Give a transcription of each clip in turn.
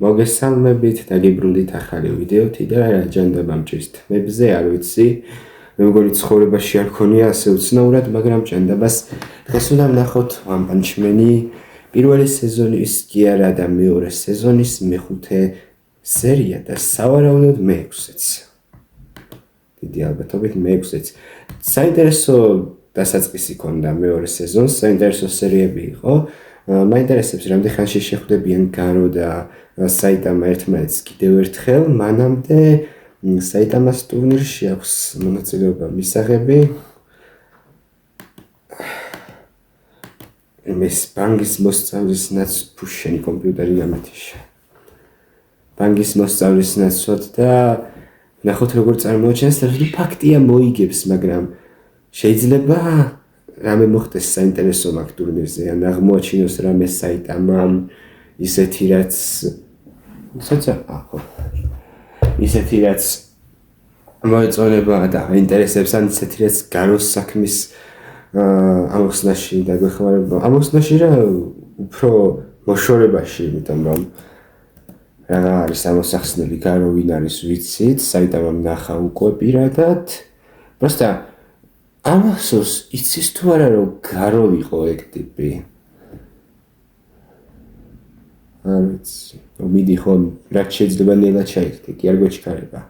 მოგესალმებით, დაგიბრუნდით ახალი ვიდეოთი და ჯანდაბამ ჭირს თმებზე, არ ვიცი, მე მგონი ცხოვრებაში არ ქონია ასე უცნაურად, მაგრამ ჯანდაბას დღეს უნდა ვნახოთ One Punch Man-ი პირველი სეზონის კი არა და მეორე სეზონის მეხუთე სერია და სავარაუდოდ მეექვსეც. დიდი ალბათობით მეექვსეც. საინტერესო დასაწყისი ქონდა მეორე სეზონს, საინტერესო სერიები იყო. მაინტერესებს რამდენ ხანში შეხვდებიან გარო და საიტამა ერთმანეთს კიდევ ერთხელ, მანამდე საიტამას ტურნირში აქვს მონაწილეობა მისაღები. მის ბანგის მოსწავლის ნაცვლად შენი კომპიუტერი გამეთიშა. ბანგის მოსწავლის ნაცვლად და ნახოთ როგორ წარმოაჩენს, ფაქტია მოიგებს, მაგრამ შეიძლება რამე მოხდეს საინტერესო მაგ ტურნირზე, ან აღმოაჩინოს რამე საიტამამ ისეთი რაც მოეწონება და ინტერესებს, ან ისეთი რაც გაროს საქმის ამოხსნაში დაგვეხმარება. ამოხსნაში რა უფრო მოშორებაში, იმიტომ რომ რა არის ამოსახსნელი გარო ვინ არის ვიცით, საიტამამ ნახა უკვე პირადად. პროსტა ამასოს იცის თუ არა რომ გარო იყო ეგ ტიპი? არ ვიცი, მიდი ხომ რაც შეიძლება ნელა ჩაიქცე, კი არ გვეჩქარება.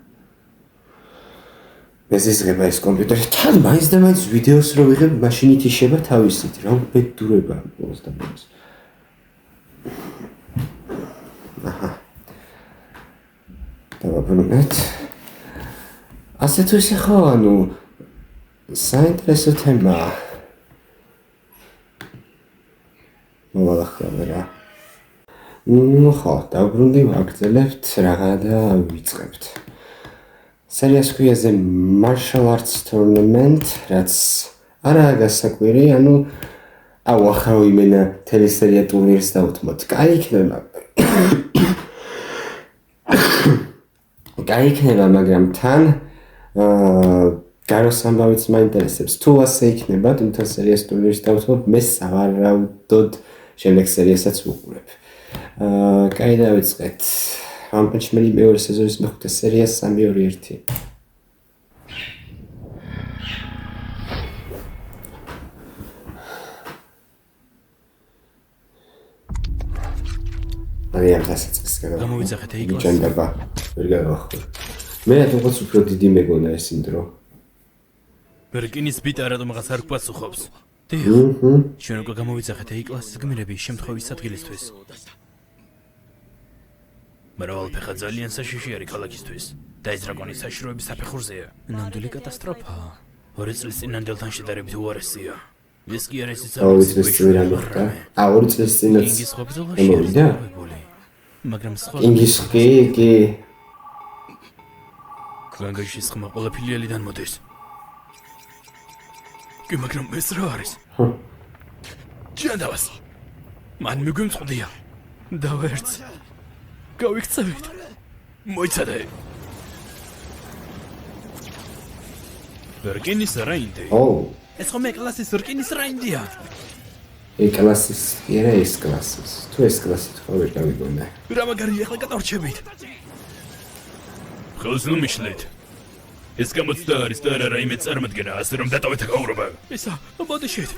მეზიზღება ეს კომპიუტერი, თან მაინც და მაინც ვიდეოს რო ვიღებ, მაშინით იშება თავისით, რა ბედურება მოს და მოს. აჰა. დავაბრუნეთ. ასე თუ ისე ხო, ანუ საინტერესო თემა. მოვალახლა რა. ხო, დავბრუნდი, ვაგრძელებთ რაღა და ვიწყებთ. სერიას ქვია The Martial Arts Tournament, რაც არაა გასაკვირი, ანუ ახლა ვიმენა თელი სერია ტურნირს დავუთმოთ. კაი იქნება. კაი იქნება, მაგრამ თან გაროს ამბავიც მაინტერესებს. თუ ასე იქნება, თუმცა სერიას ტურნირს დავუთმოთ, მე სავარაუდოდ შემდეგ სერიასაც ვუყურებ. კაი დავიწყეთ. One Punch Man-ი მეორე სეზონის მეხუთე სერია 3-2-1. ამ დასაწყისს გამოვიძახეთ ეგ კლასს. ჯანდაბა ვერ გავახურ. მე რატომაც უფრო დიდი მეგონა ეს ინტრო. ბერკინის ბიტა რატომღაც არ გვპასუხობს. დიახ. ჩვენ უკვე გამოვიძახეთ ეგ კლასის გმირები შემთხვევის ადგილისთვის. მრავალფეხა ძალიან საშიში არის ქალაქისთვის და ეს დრაკონის საშიშროების საფეხურზეა. ნამდვილი კატასტროფაა. 2 წლის წინ ნამდვილთან შედარებით უარესია. ეს კი არის ის ორი წლის წინ რა მოხდა? 2 წლის წინაც კინგის ხობრძოლაში მოვიდა? მაგრამ სხვა კინგის კი კლანგაშის ხმა ყველა ფილიალიდან მოდის. კი მაგრამ ეს რა არის? ჯანდაბას მან მიგვიმწყდია და ვერც გავიქცევით. მოიცადე. ბერკინის რაინდი. ეს ხომ ეკლასის ბერკინის რაინდია. ეკლასის კი არა ეს კლასის. თუ ეს კლასი ხო ვერ გავიგონა. რა მაგარია ახლა გადავრჩებით. ხელს ნუმიშლეთ. ეს გამოცდა არის და არა რაიმე წარმოდგენა, ასე რომ დატოვეთ გაურობა. ისა, ბოდიშით.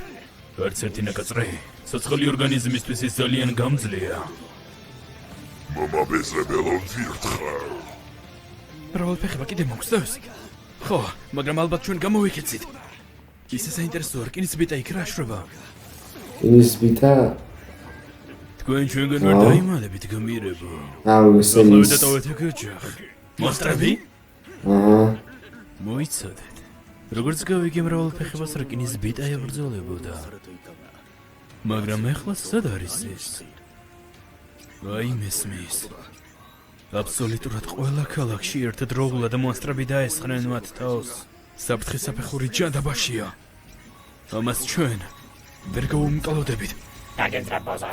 არც ერთი ნაკაწრი სოციალური ორგანიზმისთვის ის ძალიან გამძლეა. მომაბეზრებელო ვირთხარ. მრავალფეხება კიდე მოგსდევს? ხო, მაგრამ ალბათ ჩვენ გამოვიქეცით. ისე საინტერესოა, რკინის ბიტა იქ რა აშრობა? კინგის ბიტა თქვენ ჩვენგან ვერ დაიმალებით გმირებო. სენის დატოვეთ ეგ ოჯახი. მოსტრები? მოიცადეთ. როგორც გავიგე მრავალფეხებას რკინის ბიტა ებრძოლებოდა. მაგრამ ეხლა სად არის ეს? აი მესმის. აბსოლუტურად ყველა ქალაქში ერთდროულად მონსტრები დაესხნენ მათ თავს. საფრთხის საფეხური ჯანდაბაშია. ამას ჩვენ ვერ გავუმკლავდებით. დაგეძრაბოზა.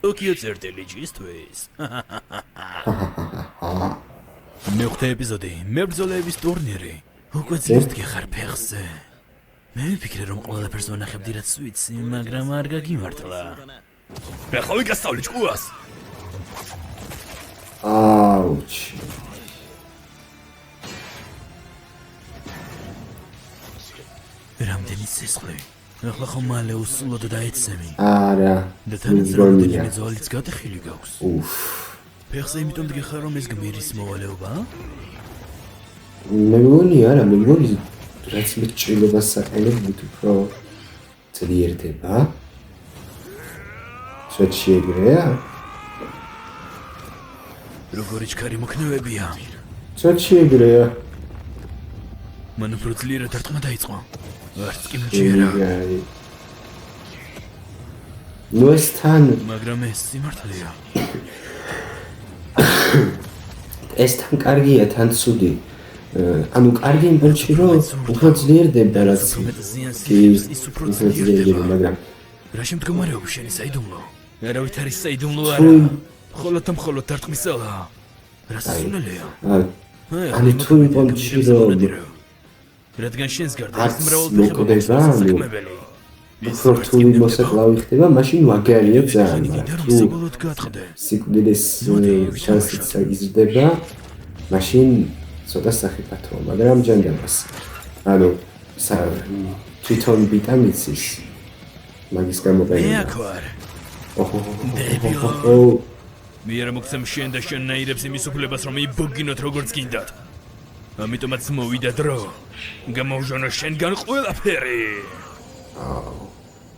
ტოკიო წერტილი ჭისთვის. მეხუთე ეპიზოდი, მებრძოლეების ტურნირი. უკვე ძირს გეხარ ფეხზე. მე ვიფიქრე რომ ყველაფერს ვანახებდი რაც ვიცი, მაგრამ არ გაგიმართლა. ეხლა ვიკასწავლე ჭკუას. აუჩ. რამდენი სისხლი. ეხლა ხომ მალე უსულოდ დაეცემი. არა. და თანაც რამდენი ძალიც გადახილი გაქვს. უფ. ფეხზე იმიტომ დგეხარ რომ ეს გმირის მოვალეობაა? მე მგონი არა, მე მგონი რაც მე ჭრილობას საყენებთ უფრო ძლიერდება. შეჩიგრეა? როგორი ჩქარი მოქნევებია. შეჩიგრეა. მან უფრო ძლიერად დარტყმა დაიწყო. არც კი მჯერა. ნუ ეს თან მაგრამ ეს სიმართლეა. ეს თან კარგია, თან ცუდი. ანუ კარგი იმპერჩი რომ უფრო ძლიერდება რაც ის უფრო ძლიერდება, მაგრამ რა შემდგომარეობა შენი საიდუმლო? არავით არის საიდუმლო არა. მხოლოდ დარტყმისალა. რა სასულელია. ანუ თუ იმპერჩი რომ რადგან შენს გარდა არც ის მრავალ მოკვდება, საქმებელი. უფრო რთული მოსაკლავი ხდება, მაშინ მაგარია ძალიან, მაგრამ თუ საბოლოოდ გაათხოვე. სიკვდილის შანსიც იზრდება, მაშინ ცოტა სახიფათოა, მაგრამ ჯანდაბას. ანუ თვითონ ბიტა მიცის. მაგის გამოყენება. მე აქ ვარ. მე არ მოგცემ შენ და შენ ნაირებს იმის უფლებას რომ იბოგინოთ როგორც გინდათ. ამიტომაც მოვიდა დრო. გამოვჟონო შენგან ყველაფერი.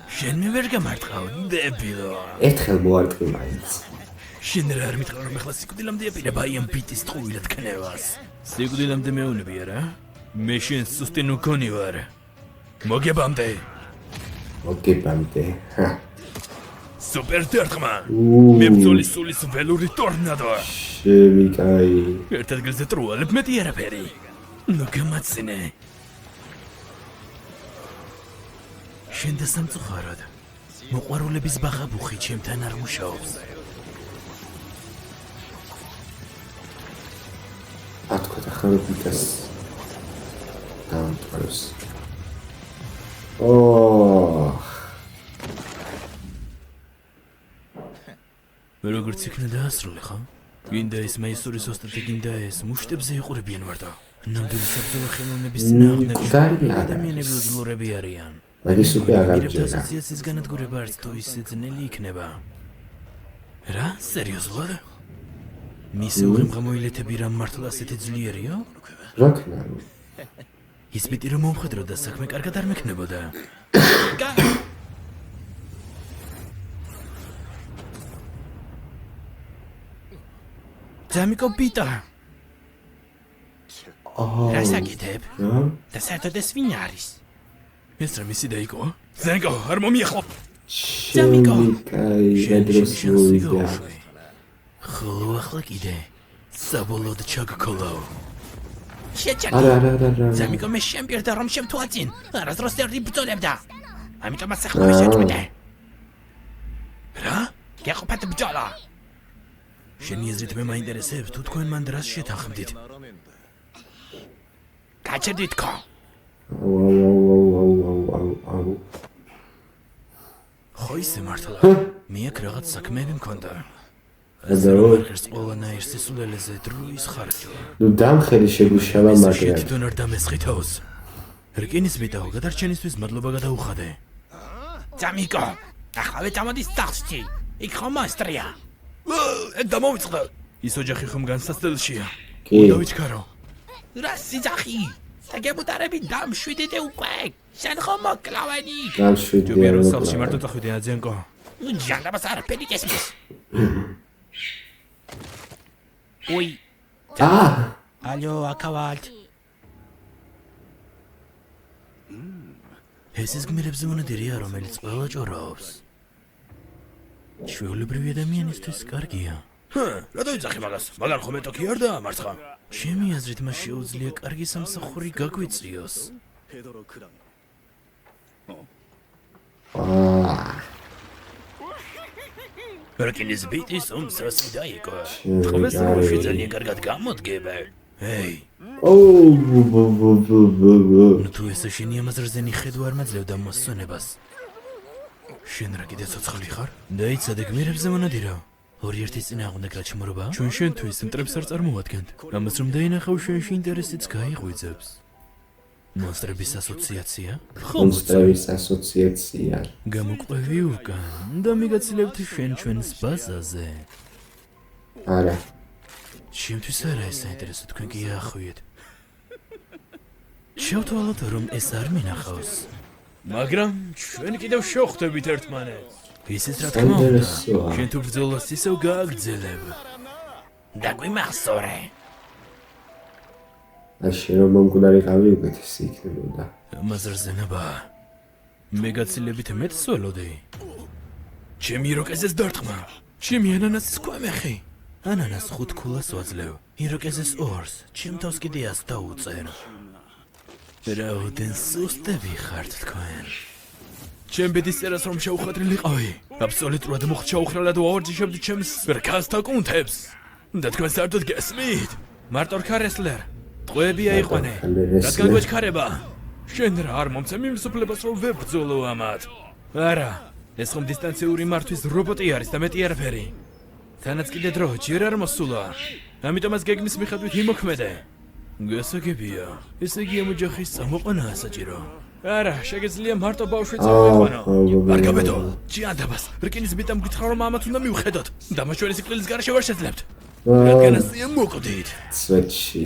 შენ მე ვერ გამარტყავ, დებილო. ერთხელ მოარტყი მაინც. შენ რა არ მითხრა რომ ეხლა სიკვდილამდე აპირება აი ამ ბიტის ტყუილად ქნევას. სიკვდილამდე მეუნები არა? მე შენ სუსტი ნუკონი ვარ. მოგებამდე. სუპერ დარტყმა. მე ბრძოლის სულის ველური ტორნადო. შევიკაი. ერთ ადგილზე ტრუალებ მეტი არაფერი. ნუ გამაცინე. შენ და სამწუხაროდ. მოყვარულების ბახაბუხი ჩემთან არ მუშაობს. ათქო და ხარობიტას დამტყროს. როგორც იქნა დაასრულე ხო? გინდა ეს მაისურის ოსტატი გინდა ეს მუშტებზე იყურებიან ვარდა. ნამდვილი საბრძოლო ხელოვნების წინააღმდეგ ადამიანები უძლურები არიან. მაგის უკვე აღარ ჯერა. ასოციაციის განადგურება არც თუ ისე ძნელი იქნება. რა? სერიოზულად? მისი უღმრმოილეთები რა მართლა ასეთი ძლიერია? რა ქნა? ის პიტი რომ მომხედრო და საქმე კარგად არ მექნებოდა. ძამიკო პიტა. რა საკეთებ? და საერთოდ ეს ვინ არის? ეს რა მისი და იყო? ზენგო, არ მომიახო. ძამიკო. შედროს მოვიდა. ხოლო ახლა კიდე საბოლოოდ ჩაგკოლო. არა. ძამიკო მე შემპირდა რომ შემთვალწინ. არასდროს არ იბრძოლებდა. ამიტომაც ახლა შეჭმედე. რა? გეყოფათ ბრძოლა. შენი აზრით მე მაინტერესებს თუ თქვენ მან დრას შეთანხმდით. გაჩერდით ხო? აუ. ხო ისე მართლა. მე აქ რაღაც საქმეები მქონდა. აზარო. ეს ყველანაირ სისულელეზე დროის ხარჯო. ნუ დამხელი შეგუშავა მაგრამ. თვითონ არ დამესხითავს. რკინის მიტაო გადარჩენისთვის მადლობა გადაუხადე. ძამიკო, ახლა წამოდის სახლში. იქ ხომ მასტრია. დამოვიწყდა. ის ოჯახი ხომ განსაცდელშია. დავიჩქარო. რა სიძახი? საგებუტარები დამშვიდდე უკვე. შენ ხომ მოკლავენი? დამშვიდდე. ჯობია რომ სახლში მარტო წახვიდე აძენკო. ჯანდაბას არაფერი გესმის. ой. Алло, акавалт. ეს ის გმირებზე მონადირეა, რომელიც ყველა ჭორაობს. ჩვეულებრივი ადამიანისთვის კარგია. რა დაიძახე მაგას? მაგარ ხომ ეტოქი არ დაამარცხა? ჩემი აზრით მას შეუძლია კარგი სამსახური გაგვიწიოს. რკინის ბიტის უმცროსი დაიკო. ხმეს როში ძალიან კარგად გამოდგება. Hey, ო თუ ესე შენი ამაზრზე ნიხედო არ მაძლევ და მოსვენებას. შენ რა კიდე ცოცხალი ხარ? დაიცადე გმირებზე მონადირა. ორი ერთის წინააღმდეგ გაჩმორობა? ჩვენ შენთვის მტრებს არ წარმოადგენთ. ამას რომ დაინახავ შენში ინტერესიც გაიღვიძებს. მონსტრების ასოციაცია? მონსტრების ასოციაცია. გამოყვევი უკან და მიგაცილებთ შენ ჩვენს ბაზაზე. არა. ჩემთვის არა ეს საინტერესო თქვენ კი ახვიეთ. შევთვალოთ რომ ეს არ მინახავს. მაგრამ ჩვენ კიდევ შევხვდებით ერთმანეთს. ისიც რა თქმა უნდა. საინტერესოა. შენ თუ ბრძოლას ისევ გააგრძელებ. დაგვიმახსოვრე. ასე რომ მომკვდარი ყავი უკეთესი იქნებოდა. მაზრზე ნება. მე გაცილებით მეტს ველოდი. ჩემი როკეზეს დარტყმა. ჩემი ანანასის ქვემეხი. ანანას 5 ქულას ვაძლევ. იროკეზეს 2-ს, ჩემ თავს კიდე 100 დაუწერ. რაოდენ სუსტები ხართ თქვენ. ჩემ ბედის წერას რომ შეუხატრილიყავი. აბსოლუტურად მოხჩაუხრალა და ვავარჯიშებდი ჩემს რკასთა კუნთებს. და თქვენ საერთოდ გესმით? მარტო რქარესლერ. ტყვეები აიყვანე. რადგან გვეჩქარება? შენ რა არ მომცემ იმ სუფლებას რომ ვებრძოლო ამათ? არა, ეს ხომ დისტანციური მართვის რობოტი არის და მეტი არაფერი. თანაც კიდე დრო ჯერ არ მოსულა. ამიტომაც გეგმის მიხედვით იმოქმედე. გასაგებია. ესე იგი ამ ოჯახის წამოყვანაა საჭირო. არა, შეგეძლია მარტო ბავშვი წამოიყვანო. არ გაბედო. ჭიანდაბას, რკინის ბიტამ გითხრა რომ ამათ უნდა მივხედოთ. და მას ჩვენი სიკვდილის გარეშე ვერ შეძლებთ. რადგან ასე მოკვდით. სვეტში.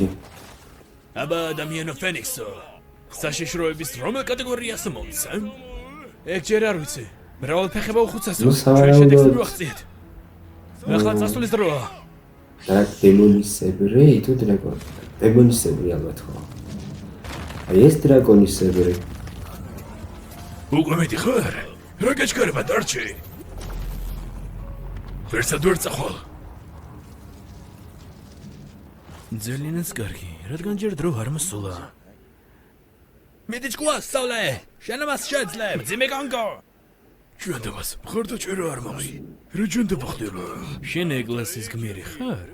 აბა ადამიანო ფენიქსო. საშიშროების რომელ კატეგორიას მომცემ? ეგ ჯერ არ ვიცი. მრავალფეხება უხუცესო. ჩვენ შედეგს მივახციეთ. ახლა წასვლის დროა. რა დემონისებრი თუ დრაკონი? დემონისებრი ალბათ ხო? აი ეს დრაკონისებრი. უკვე მეტი ხარ? რა გაჩქარება დარჩი? ვერსად ვერ წახვალ. ძელინას კარგი, რადგან ჯერ დრო არ მოსულა. მიდი ჭკუა, სწავლე! შენ ამას შეძლებ, ძიმე კონკო! ჭვენდაბას, მხარდა ჭერა არ მომი. რა ჭვენდაბა ხდება? შენ ეკლესიის გმირი ხარ?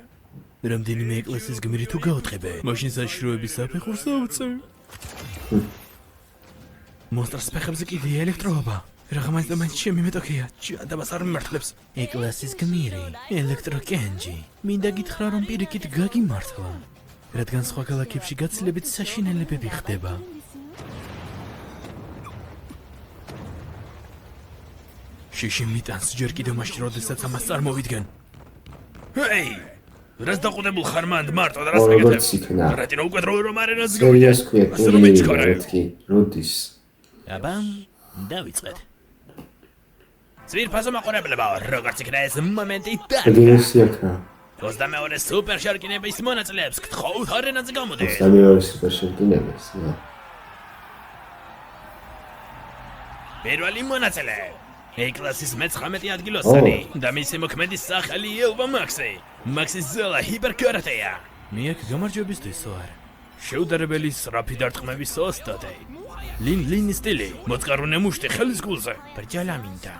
რამდენიმე ეკლესიის გმირი თუ გაუტყებე, მაშინ საშიშროების საფეხურს აუწევ. მონსტრს ფეხებზე კიდე ელექტროობა. Ragamains da mains ჩემი მეტოქია. ჭიანდაბას არ მიმართლებს. ეკლესიის გმირი, ელექტროკენჯი. მინდა გითხრა რომ პირიქით გაგიმართლა. რადგან სხვა ქალაქებში გაცილებით საშინელებები ხდება. შიში მიტანს ჯერ კიდევ მაშინ როდესაც ამას წარმოვიდგენ. ჰეი! რას დაყუდებულ ხარ მანდ მარტო და რას მეკეთებ? რატომ უკვე დრო რომ არენას გავიდა? ასე რომ ეჩქარე. როდის? აბა, დავიწყეთ. ძვირფასო მაყურებლებო, როგორც იქნა ეს მომენტი დაგინესიაკა. 22 სუპერ შარკინების მონაწილეებს გთხოვთ არენაზე გამოდეთ. 22 სუპერ შარკინების, ნა. პირველი მონაწილე. ეკლასის მე-19 ადგილოსანი და მისი მოქმედის სახელი ელვა მაქსი. მაქსის ზელა ჰიპერკარატეა. მე აქ გამარჯვებისთვის ვარ. შეუდარებელი სწრაფი დარტყმების ოსტატი. ლინის სტილი, მოწყარუნე მუშტი ხელის გულზე. ბრჯალა მინდა.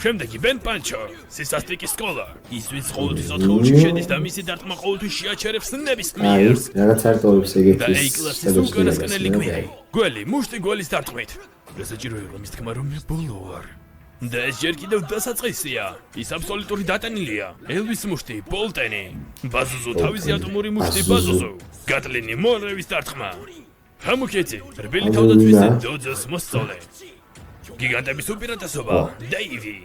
შემდეგი ბენ პანჩო, სისასტიკის სკოლა. ის ვინც ყოველთვის 4-ში შედის და მისი დარტყმა ყოველთვის შეაჩერებს ნებისმიერს. რაღაც არტოვებს ეგეთი. და ეკლასის უკანასკნელი გმირი. გველი, მუშტი გველის დარტყმით. გასაჭირო იყო მის თქმა რომ მე ბოლო ვარ. და ეს ჯერ კიდევ დასაწყისია. ის აბსოლუტური დატანილია. ელვის მუშტი, პოლტენი. ბაზუზუ თავისი ატომური მუშტი ბაზუზუ. გატლინი მორევის დარტყმა. Hamuketi, რბილი თავდაცვისი დოძოს მოსწოლე. გიგანტების უპირატესობა, დეივი.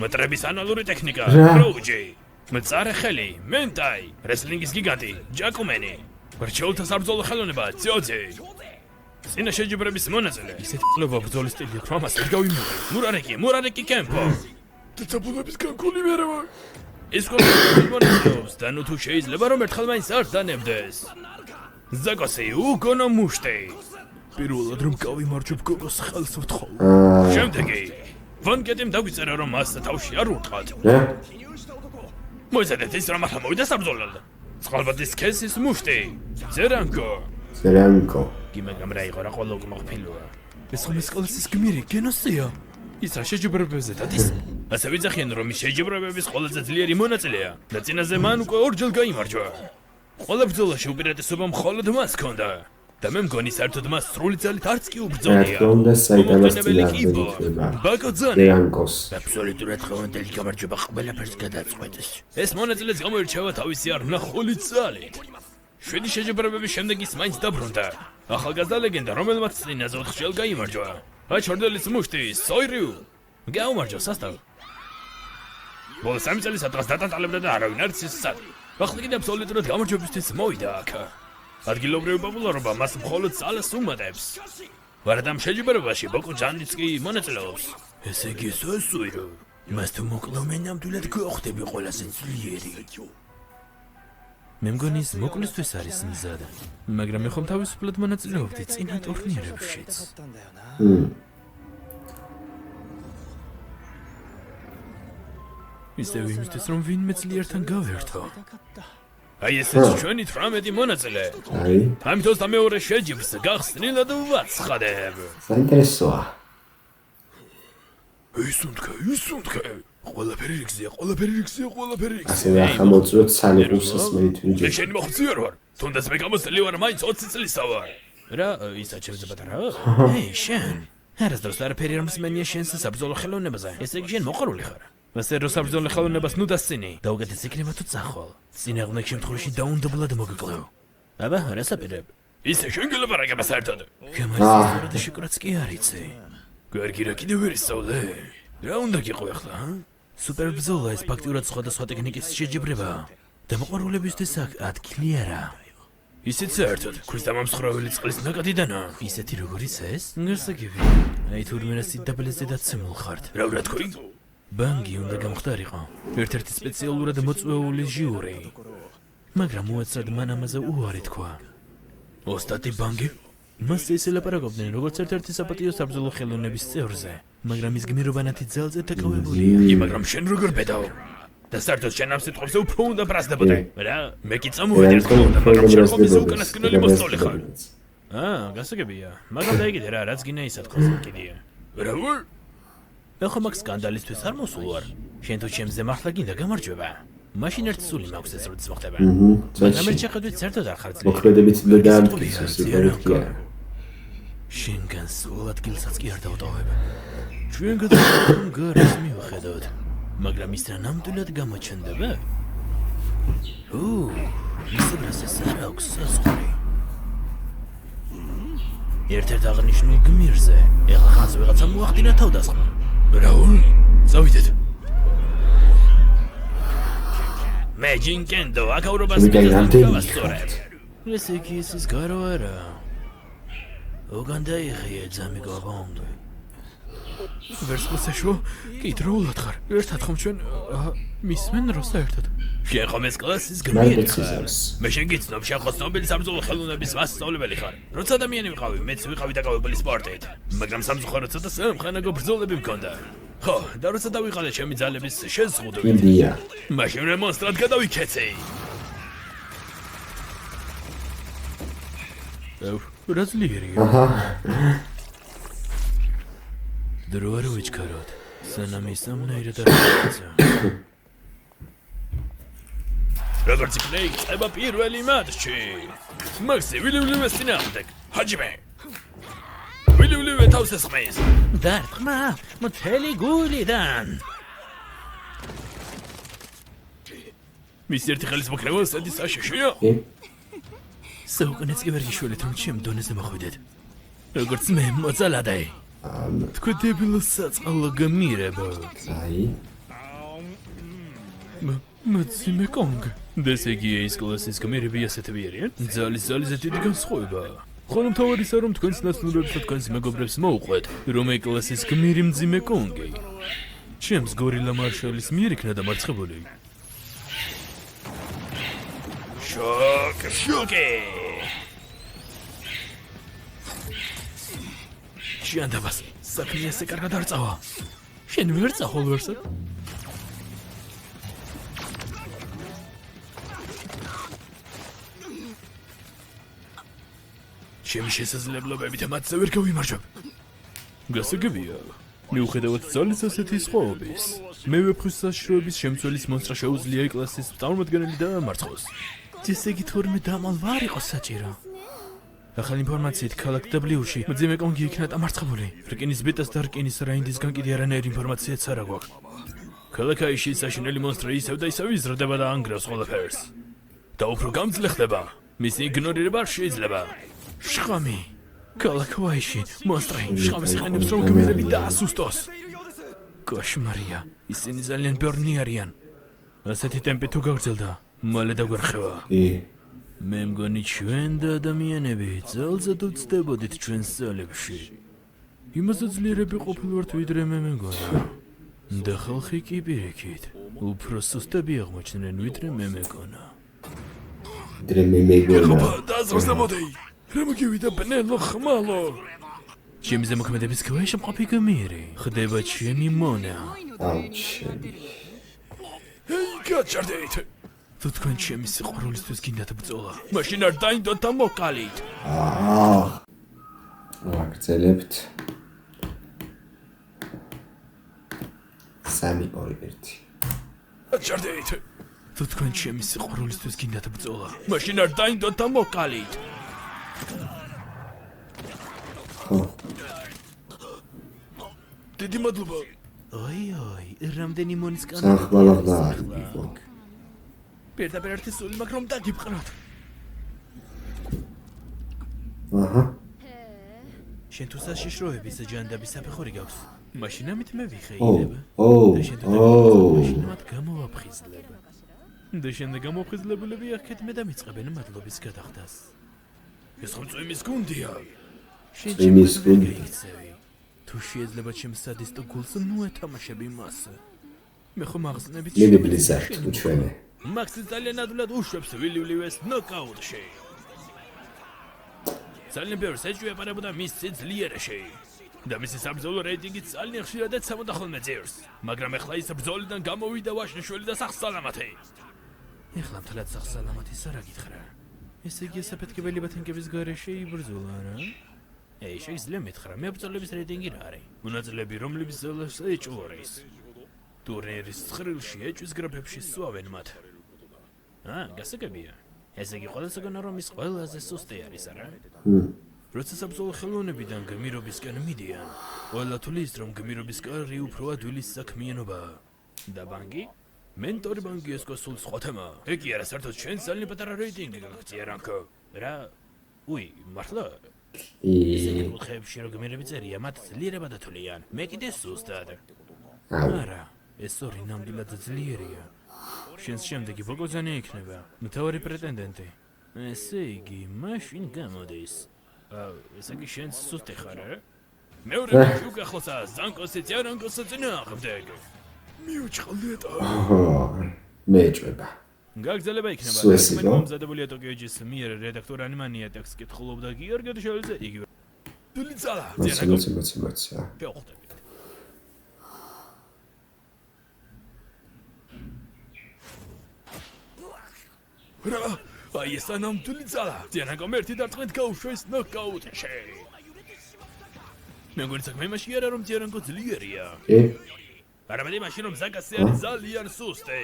მოტრების ანალური ტექნიკა, როუჯი. მწარე ხელი, მენტაი, რესლინგის გიგანტი, ჯაკუმენი. ბრჩეულთა საბრძოლო ხელოვნება, ძიოძი. წინა შეჯიბრების მონაწილე. ისეთი ყლობა ბრძოლის სტილი აქვს, ამას ვერ გავიმეორე. მურარეკი კემპო. დაწაბულების განკული ვერ ვარ. ის ყოველთვის მონაწილეობს და ნუ თუ შეიძლება რომ ერთხელ მაინც არ დანებდეს. ზაკოსი უგონო მუშტი. პირველად რომ გავიმარჯვებ გოგოს ხელს ვთხოვ. შემდეგი ვანკეტიმ დაგვიწერა რომ მას თავში არ ურტყათ. მოიცადეთ ის რომ ახლა მოვიდა საბრძოლოდ. წყალბადის ქესის მუშტი. ზერანკო. გიმეგამ რა იყო რა ყოლა უკვე მოხფილოა. ეს ხომ ეკლესიის გმირი გენოსია. ის რა შეჯიბრებებზე დადის? ასე ვიძახიან რომ ის შეჯიბრებების ყველაზე ძლიერი მონაწილეა და წინაზე მან უკვე ორჯერ გაიმარჯვა. ყველა ბრძოლაში უპირატესობა მხოლოდ მას ჰქონდა. და მე მგონი საერთოდ მას სრული ძალით არც კი რა უბრძოლია. თქმა უნდა, საიტამას მომხდენებელი კი წინააღმდეგ იყო. იქნება. ბაკოძანი. ლეანკოს. აბსოლუტურად ხოვანდელი გამარჯვება ყველაფერს გადაწყვეტს. ეს მონაწილეც გამოირჩევა თავისი არნახული ძალით. 7 შეჯიბრებების შემდეგ ის მაინც დაბრუნდა. ახალგაზრდა ლეგენდა, რომელმაც წინაზე 4-ჯერ გაიმარჯვა. აჩორდელის მუშტი, სოირიუ. გაუმარჯვა სასტავ. ბოლო 3 წელიწადს დატანტალებდა და არავინ არც ის სად. ახლა კიდე აბსოლუტურად გამარჯვებისთვის მოვიდა აქ. ადგილობრივი პოპულარობა მას მხოლოდ ძალას უმატებს. ვარდამ შეჯიბრებაში ბაკოძანიც კი მონაწილეობს. ესე იგი სოირიუ. მას თუ მოკლო მე ნამდვილად გვხვდები ყველაზე ძლიერი. მე მგონი ის მოკლისთვის არის მზად, მაგრამ მე ხომ თავისუფლად მონაწილეობდი წინა ტურნირებშიც. ისევ იმისთვის რომ ვინმე ძლიერთან გავერთო. აი ესეც ჩვენი 18 მონაწილე. აი, ამიტომ და მეორე შეჯიბრს გახსნილად ვაცხადებ. საინტერესოა. ისუნთქე. ყველაფერი რიგზია. ასევე ახლა მოწვევთ სალიყუსის მერითვინჯი. მე შენი მოხციერ ვარ. თუნდაც მე გამოსწელი ვარ მაინც 20 წლისა ვარ. რა, ისაც შეძებათ რა? ეი, შენ. არასდროს არაფერი არ მსმენია შენს საბრძოლო ხელოვნებაზე. ესე იგი შენ მოყარული ხარ. მასე რო საბრძოლო ხელოვნებას ნუ დასცინი. და უკეთეს იქნება თუ წახვალ. წინააღმდეგ შემთხვევაში დაუნდობლად მოგეკლევ. აბა, რა საპირებ? ისე შენ გელაპარაკება საერთოდ. გამარჯვება და შეკრაც კი არ იცი. გარგი რა კიდევ ვერ ისწავლე? რა უნდა გიყო ახლა? სუპერ ბრძოლა ეს ფაქტურად სხვადასხვა ტექნიკის შეჯიბრებაა. და მოყვარულებისთვის აქ ადგილი არა. ისიც საერთოდ ქვის დამამსხვრეველი წყლის ნაკადიდანა. ისეთი როგორიც ეს? გასაგები. აი თურმე რა სიდაბლეზე დაცემულ ხართ. რა თქვი? ბანგი უნდა გამختارიყო. ერთ-ერთი სპეციალურად მოწვეული ჟიური. მაგრამ უაცრად მან ამაზე უარი თქვა. ოსტატი ბანგი? მას ისე ლაპარაკობდნენ როგორც ერთ-ერთი საპატიო საბრძოლო ხელოვნების წევრზე, მაგრამ ის გმირობანათი ძალზე დაკავებულია. მაგრამ შენ როგორ ბედაო? და საერთოდ შენ ამ სიტყვებზე უფრო უნდა ბრაზდებოდე. რა? მე კი წამოვედი ერთხელ, მაგრამ შენ ხომ ისე უკანასკნელი მოსწავლე ხარ. გასაგებია. მაგრამ დაიგიდე რა, რაც გინდა ისაც ხოს კიდია. რა ვარ? მე ხომ აქ სკანდალისთვის არ მოსულ ვარ. შენ თუ ჩემზე მართლა გინდა გამარჯვება. მაშინ ერთ სული მაქვს ეს როდის მოხდება. მაგრამ ერთ შეხედვით საერთოდ არ ხარ ძლიერი. მოქმედებით და დაამტკიცოს იპერიქია. შენგან სულ ადგილსაც კი არ დავტოვებ. ჩვენ გადავიდეთ გარეს მივხედოთ. მაგრამ ის რა ნამდვილად გამოჩნდება? ისედაც ეს არ აქვს საზღვარი. ერთ-ერთ აღნიშნულ გმირზე ეხლა ხანს ვიღაცა მოახდინა თავდასხმა. რაულ? წავიდეთ. მე ჯინკენდო აკავრობას მიგასწორებ. ესე იგი ის გარო არა. ოღონ დაიხიე ძამიგო ბონდ. ვერსკოსეშო კიდროულად ხარ. ერთად ხომ ჩვენ მისმენ რო საერთოდ. შენ ხომ ეს კლასის გმირი ხარ. მე შენ გიცნობ შენ ხო ცნობილი საბრძოლო ხელოვნების მასწავლებელი ხარ. როცა ადამიანი ვიყავი, მეც ვიყავი დაკავებული სპორტით. მაგრამ სამწუხაროდ ცოტა სამხანაგო ბრძოლები მქონდა. ხო, და როცა დავიყალე ჩემი ძალების შეზღუდვით. ინდია. მაშინ რემონსტრად გადავიქეცი. რა ძლიერია. დრო არ ვიჩქაროთ. სანამ ისამნაირად არ ვიწყო. როგორც იქნება იქნება პირველი მატჩი. მაქსი ვილივლივეს წინააღმდეგ. ჰაჯიმე. ვილივლივე თავს ესხმის. დარტყმა მთელი გულიდან. მის ერთი ხელის მოკრევა სადი საშიშია. საუკუნეც კი ვერ გიშველეთ რომ ჩემ დონეზე მოხვიდეთ. როგორც მე მოძალადე. თქვი დებილოს საწყალო გმირებო. აი. მძიმე კონგ. ესე იგი ეს კლასის გმირები ასეთები არიან? ძალზე დიდი განსხვავება. ხოლო მთავარისა რომ თქვენს ნაცნობებს და თქვენს მეგობრებს მოუყვეთ, რომ ეს კლასის გმირი მძიმე კონგი. ჩემს გორილა მარშალის მიერ იქნა დამარცხებული. შოკი. შენდაბას საქმე ესე კარგად არ წავა. შენ ვერ წახვალ ვერსა? ჩემი შესაძლებლობებით მათზე ვერ გავიმარჯვებ. გასაგებია. მიუხედავად ძალის ასეთი სხვაობის, მე ვეფხვის საშიშროების შემცველის მონსტრა შეუძლია კლასის წარმომადგენელი დაამარცხოს. ესე იგი თორმე დამალ ვარ იყო საჭირო. ახალი ინფორმაციით ქალაქ W-ში მძიმე კონგი იქნა დამარცხებული. რკინის ბეტას და რკინის რაინდისგან კიდე არანაირი ინფორმაციაც არ აქვს. ქალაქში საშინელი მონსტრი ისევ და ისევ იზრდება და ანგრევს ყველაფერს. და უფრო გამძლე ხდება. მისი იგნორირება არ შეიძლება. შხამი. ქალაქში მონსტრი შხამს იყენებს რომ გმირები დაასუსტოს. კოშმარია. ისინი ძალიან ბევრი არიან. ასეთი ტემპი თუ გაგრძელდა, მალე დაგვერხება. მე მგონი ჩვენ და ადამიანები ძალზედ ვწდებოდით ჩვენს ძალებში. იმასაც ძლიერები ყოფილვართ ვიდრე მე მეგონა. და ხალხი კი პირიქით, უფრო სუსტები აღმოჩნდნენ ვიდრე მე მეგონა. ვიდრე მე მეგონა. დაზრს მოდი. რა მოგივიდა ბნელო ხმალო. ჩემი ზემოქმედების ქვეშ მყოფი გმირი. ხდება ჩემი მონა. აუჩემი. გაჭარდეთ. თუ თქვენ ჩემი სიყვარულისთვის გინდათ ბრძოლა, მაშინ არ დაინდოთ და მოკალით. ვაგრძელებთ. 3-2-1. გაჭარდეთ. თუ თქვენ ჩემი სიყვარულისთვის გინდათ ბრძოლა, მაშინ არ დაინდოთ და მოკალით. დიდი მადლობა. ოი, რამდენი მონისკანი. სახმალაღლა იყო. პირდაპირ ერთი სული მაქვს რომ დაგიფყროთ. აჰა. შენ თუ საშიშროების ჯანდაბის საფეხური გაქვს. მაშინ ამით მე ვიხეილებ. მაშინ მათ გამოვაფხიზლებ. და შემდეგ გამოფხიზლებულები აქეთ მე დამიწყებენ მადლობის გადახდას. ეს ხომ წვიმის გუნდია. შენ წვიმის გუნდი. თუ შეიძლება ჩემს სადისტო გულს ნუ ეთამაშები მას. მე ხომ აღზნებით მე ბლიზარდ უჩვენე. მაქსი ძალიან ადვილად უშვებს ვილივლივეს ნოკაუტში. ძალიან ბევრს ეჭვიებარებოდა მის ძლიერში. და მისი საბრძოლო რეიტინგი ძალიან ხშირად ეცემოდა ხოლმე ძირს. მაგრამ ეხლა ის ბრძოლიდან გამოვიდა ვაშლიშვილი და სახსალამათი. ეხლა მთლად სახსალამათის არა გითხრა. ესე იგი საფეთქებელი ბათენკების გარეშე იბრძოლა რა? შეიძლება მითხრა მებრძოლების რეიტინგი რა არის? მონაწილეები რომლების ზოლას ეჭვორის. ტურნირის ცხრილში ეჭვის გრაფებში სვავენ მათ. გასაგებია. ესე იგი ყველასაგან რომ ის ყველაზე სუსტი არის არა? როცა საბრძოლო ხელოვნებიდან გმირობისკენ მიდიან, ყველა თulis რომ გმირობის კარი უფრო ადვილის საქმიანობაა. და ბანგი? მენტორი ბანგი ეს გასულ სხვა თემა. ეგ არა საერთოდ ჩვენ ძალიან პატარა რეიტინგი გაგწია რანკო. რა? მართლა? ისინი ხებში რომ გმირები წერია, მათ ძლიერება დათვლიან. მე კიდე სუსტად. არა, ეს ორი ნამდვილად ძლიერია. შენს შემდეგი ბოგოზანი იქნება, მთავარი პრეტენდენტი. ესე იგი, მაშინ გამოდის. ესე იგი შენ სუსტი ხარ, მეორე მაშინ ახლოცა ზანკოსი ძარანკოსი წინააღმდეგ. მიუჭყლდეთ. მეჭვება. გაგრძელება იქნება. მომზადებულია ტოკიოჯის მიერ რედაქტორ ანიმანია ტექსტს კითხულობდა გიორგი შელზე იგივე. დულიძალა, ძიანაკო. რა, ეს ანამდვილი ძალა. ძიანაკომ ერთი დარტყმით გაუშვეს ნოკაუტში. მე მგონი საქმე იმაში არა რომ ძიანაკო ძლიერია. არამედ იმაში რომ ზაკასი არის ძალიან სუსტი.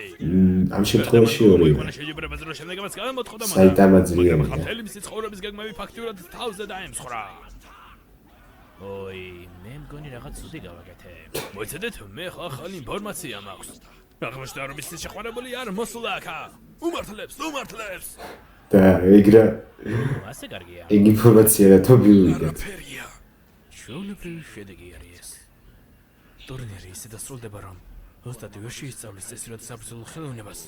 ამ შემთხვევაში ორი. შეჯიბრებას რო შემდეგ მას გამოთხოვდა მაგრამ. საიტამა ძლიერია. მთელი მისი ცხოვრების გეგმები ფაქტიურად თავზე დაემსხვრა. მე მგონი რაღაც ცუდი გავაკეთე. მოიცადეთ, მე ახალი ინფორმაცია მაქვს. აღმოჩნდა რომ ის შეხვარებული არ მოსულა აქა. უმართლებს. და ეგრა. ასე კარგია. ეგ ინფორმაცია რა თობიულიდეთ. ჩვეულებრივი შედეგი არის ეს. ტურნირი ისე დასრულდება რომ ოსტატი ვერ შეისწავლის წესრიგ საბრძოლო ხელოვნებას.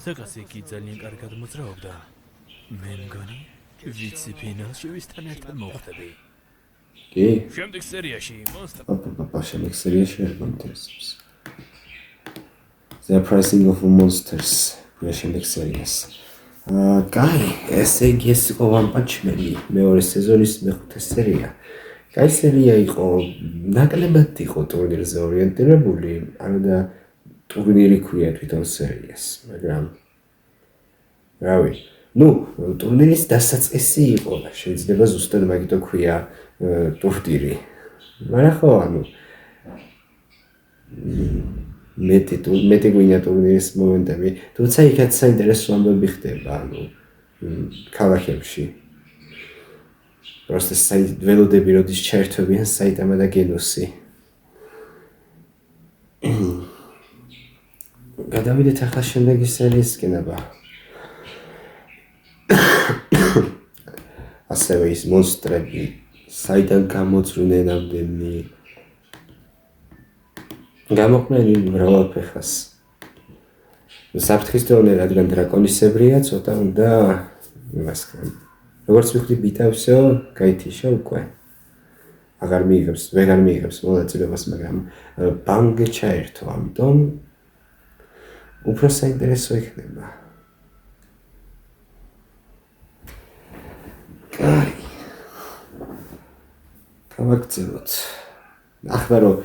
საკასი კი ძალიან კარგად მოძრაობდა. მე მგონი ვიცი ფინალში ვისთან ერთად მოვხდები. კი? შემდეგ სერიაში მონსტრი. შემდეგ სერიაში არ მომთესებს. The Pricing of Monsters. შემდეგ სერიას. კაი, ესე იგი ეს იყო One Punch Man მეორე სეზონის მეხუთე სერია. კაი სერია იყო, ნაკლებად იყო ტურნირზე ორიენტირებული, და ტურნირი ქვია თვითონ სერიას, მაგრამ რავი, ტურნირის დასაწყისი იყო, შეიძლება ზუსტად მაგითო ქვია ტურნირი. მაგრამ ხო, მეტი გვინდა ტურნირის მომენტები, თუმცა იქაც საინტერესო ამბები ხდება, ანუ ქალაქებში. Просто ველოდები როდის ჩაერთვებიან საიტამა და გენოსი. გადავიდეთ ახლა შემდეგი სერიისკენ აბა. ასევე ის მონსტრები, საიდან გამოწვნენ ამდენი გამოყმენი მრავალფეხას. საფრთხის დონე, რადგან დრაკონისებრია, ცოტა უნდა იმას ხან. როგორც ვიხდი ბიტავსო, გაითიშა უკვე. აღარ ვეღარ მიიღებს მონაწილეობას, მაგრამ ბანგი ჩაერთო, ამიტომ უფრო საინტერესო იქნება. კაი. გავაგრძელოთ. ახლა რომ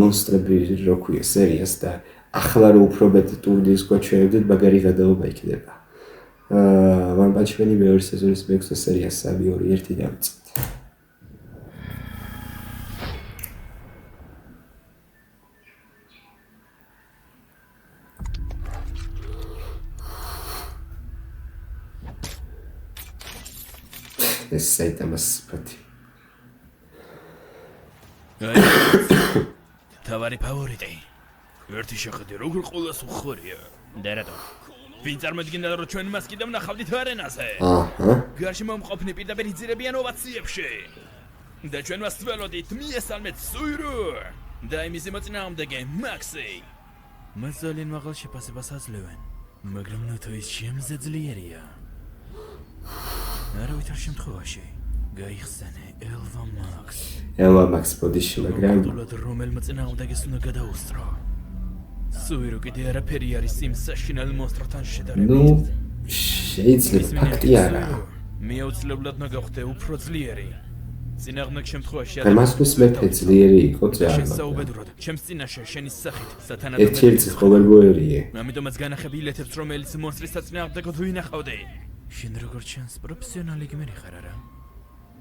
მონსტრები რო ქვია სერიას და ახლა რომ უფრო მეტი ტურნირის გვაჩვენებდით, მაგარი გადაობა იქნება. One Punch Man-ი მეორე სეზონის მეექვსე სერიას 3-2-1 დავწევთ. ეს საიტამას სფათი. თავარი ფავორიტი. ერთი შეხედე როგორ ყოლას უხორია. და რატო? ვინ წარმოიდგინდა რომ ჩვენ მას კიდევ ნახავდით არენაზე? აჰა. გარშემო მყოფნი პირდაპირ იძირებიან ოვაციებში. და ჩვენ მას ველოდით მიესალმეთ სუირო. და იმის მოწინააღმდეგე მაქსი. მას ძალიან მაღალ შეფასებას აძლევენ, მაგრამ ნოთო ის შემზე ძლიერია. არავითარ შემთხვევაში გაიხსენე ელვა მაქს ბოდიში, მაგრამ რომელ მოწინააღმდეგეს უნდა გადაუსწრო. სუირო კიდე არაფერი არის იმ საშინელ მონსტრთან შედარებით. ნუ შეიძლება ფაქტი არა. მე აუცილებლად უნდა გავხდე უფრო ძლიერი. წინააღმდეგ შემთხვევაში ამასთვის მეფე ძლიერი იყო ძალიან. შესაუბედურად, ჩემს წინაშე შენის სახით სათანადო. ერთ-ერთი ყოველგვარია. ამიტომაც განახები ილეთებს, რომელიც მონსტრის საწინააღმდეგოდ ვინახავდი. შენ როგორც ჩანს, პროფესიონალი გმირი ხარ არა?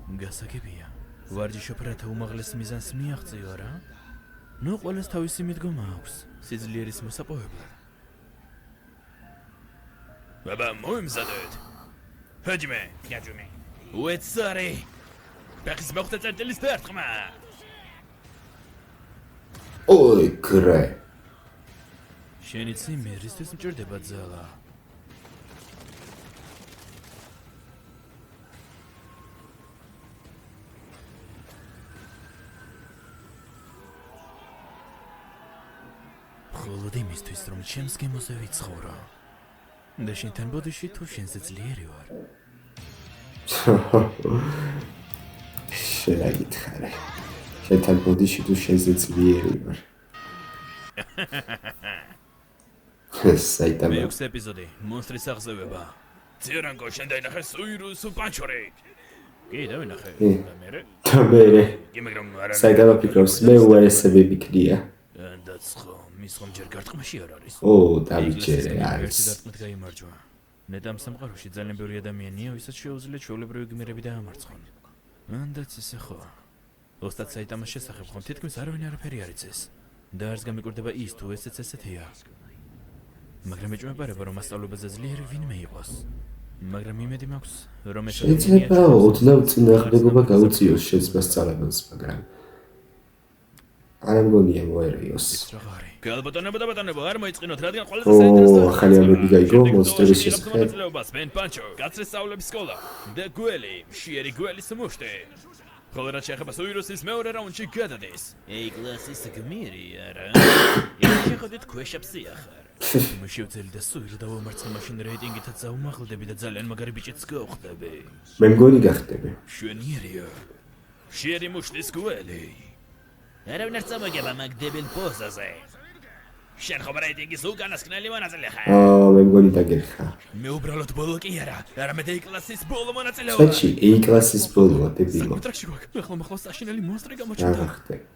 გასაგებია. ვარჯიშობ რათა უმაღლეს მიზანს მიაღწიო რა? ნუ ყველას თავისი მიდგომა აქვს. სიძლიერის მოსაპოვებლად. ბაბა, მოიმზადეთ. ჰაჯმე, ფიაჯუმე. უეცარი. ბახის მოხდა წერტილის დარტყმა. ოი, გრე. შენი ციმი რისთვის მჭირდება ძალა? მხოლოდ იმისთვის, რომ ჩემს გემოზე ვიცხოვრო. და შენთან ბოდიში თუ შენზე ძლიერი ვარ. შეგითხარე. შენთან ბოდიში თუ შენზე ძლიერი ვარ. საიტამა. მეექვსე ეპიზოდი, მონსტრის აღზევება. ძირანკო შენ დაინახე სუირუს პანჩორი. კი, დავინახე. და მერე. კი, მაგრამ არა. საიტამა ფიქრობს, მე უარესები ვიქნია. დაცხო, მის ხომ ჯერ გარტყმაში არ არის. ო, დავიჯერე, არის. დარტყმით გაიმარჯვა. ნეტამ სამყაროში ძალიან ბევრი ადამიანია, ვისაც შეუძლია ჩვეულებრივი გმირები დაამარცხონ. ანდაც ისე ხო. ოსტატ საიტამას შესახებ ხომ თითქმის არავინ არაფერი არ იცის. და არც გამიკვირდება ის თუ ესეც ესეთია. მაგრამ ეჭვმეპარება რომ მასწავლებელზე ძლიერი ვინმე იყოს. მაგრამ იმედი მაქვს რომ ეს შეიძლება ოდნავ წინააღმდეგობა გაუწიოს შენს მასწავლებელს, მაგრამ არ მგონია მოერიოს. გალბატონებო და ბატონებო, არ მოიწყინოთ, რადგან ყველაზე საინტერესოა. ახალი ამბები გაიგო მონსტრის შესახებ. ბენ პანჩო, გაცრე სწავლების სკოლა. და გველი, მშიერი გველის მუშტი. ხოლო რაც შეეხება სუიროსის მეორე რაუნდში გადადის. ეი, კლასის გმირი არა. ის შეხედეთ ქვეშაპსი ახარ. მშევწელი და სუირო დავამარცხე მაშინ რეიტინგითაც აუმაღლდები და ძალიან მაგარი ბიჭიც გავხდები. მე მგონი გახდები. შვენიერია. მშიერი მუშტის გველი. არავინ არ წამოგება მაგ დებილ პოზაზე. შენ ხომ რეიტინგის უკანასკნელი მონაწილე ხარ? მე მგონი დაგერხა. მე უბრალოდ ბოლო კი არა, არამედ A კლასის ბოლო მონაწილეობა. საჩი A კლასის ბოლოა დებილო. საკვეტრაკში გვაქვს. ახლა საშინელი მონსტრი გამოჩნდა.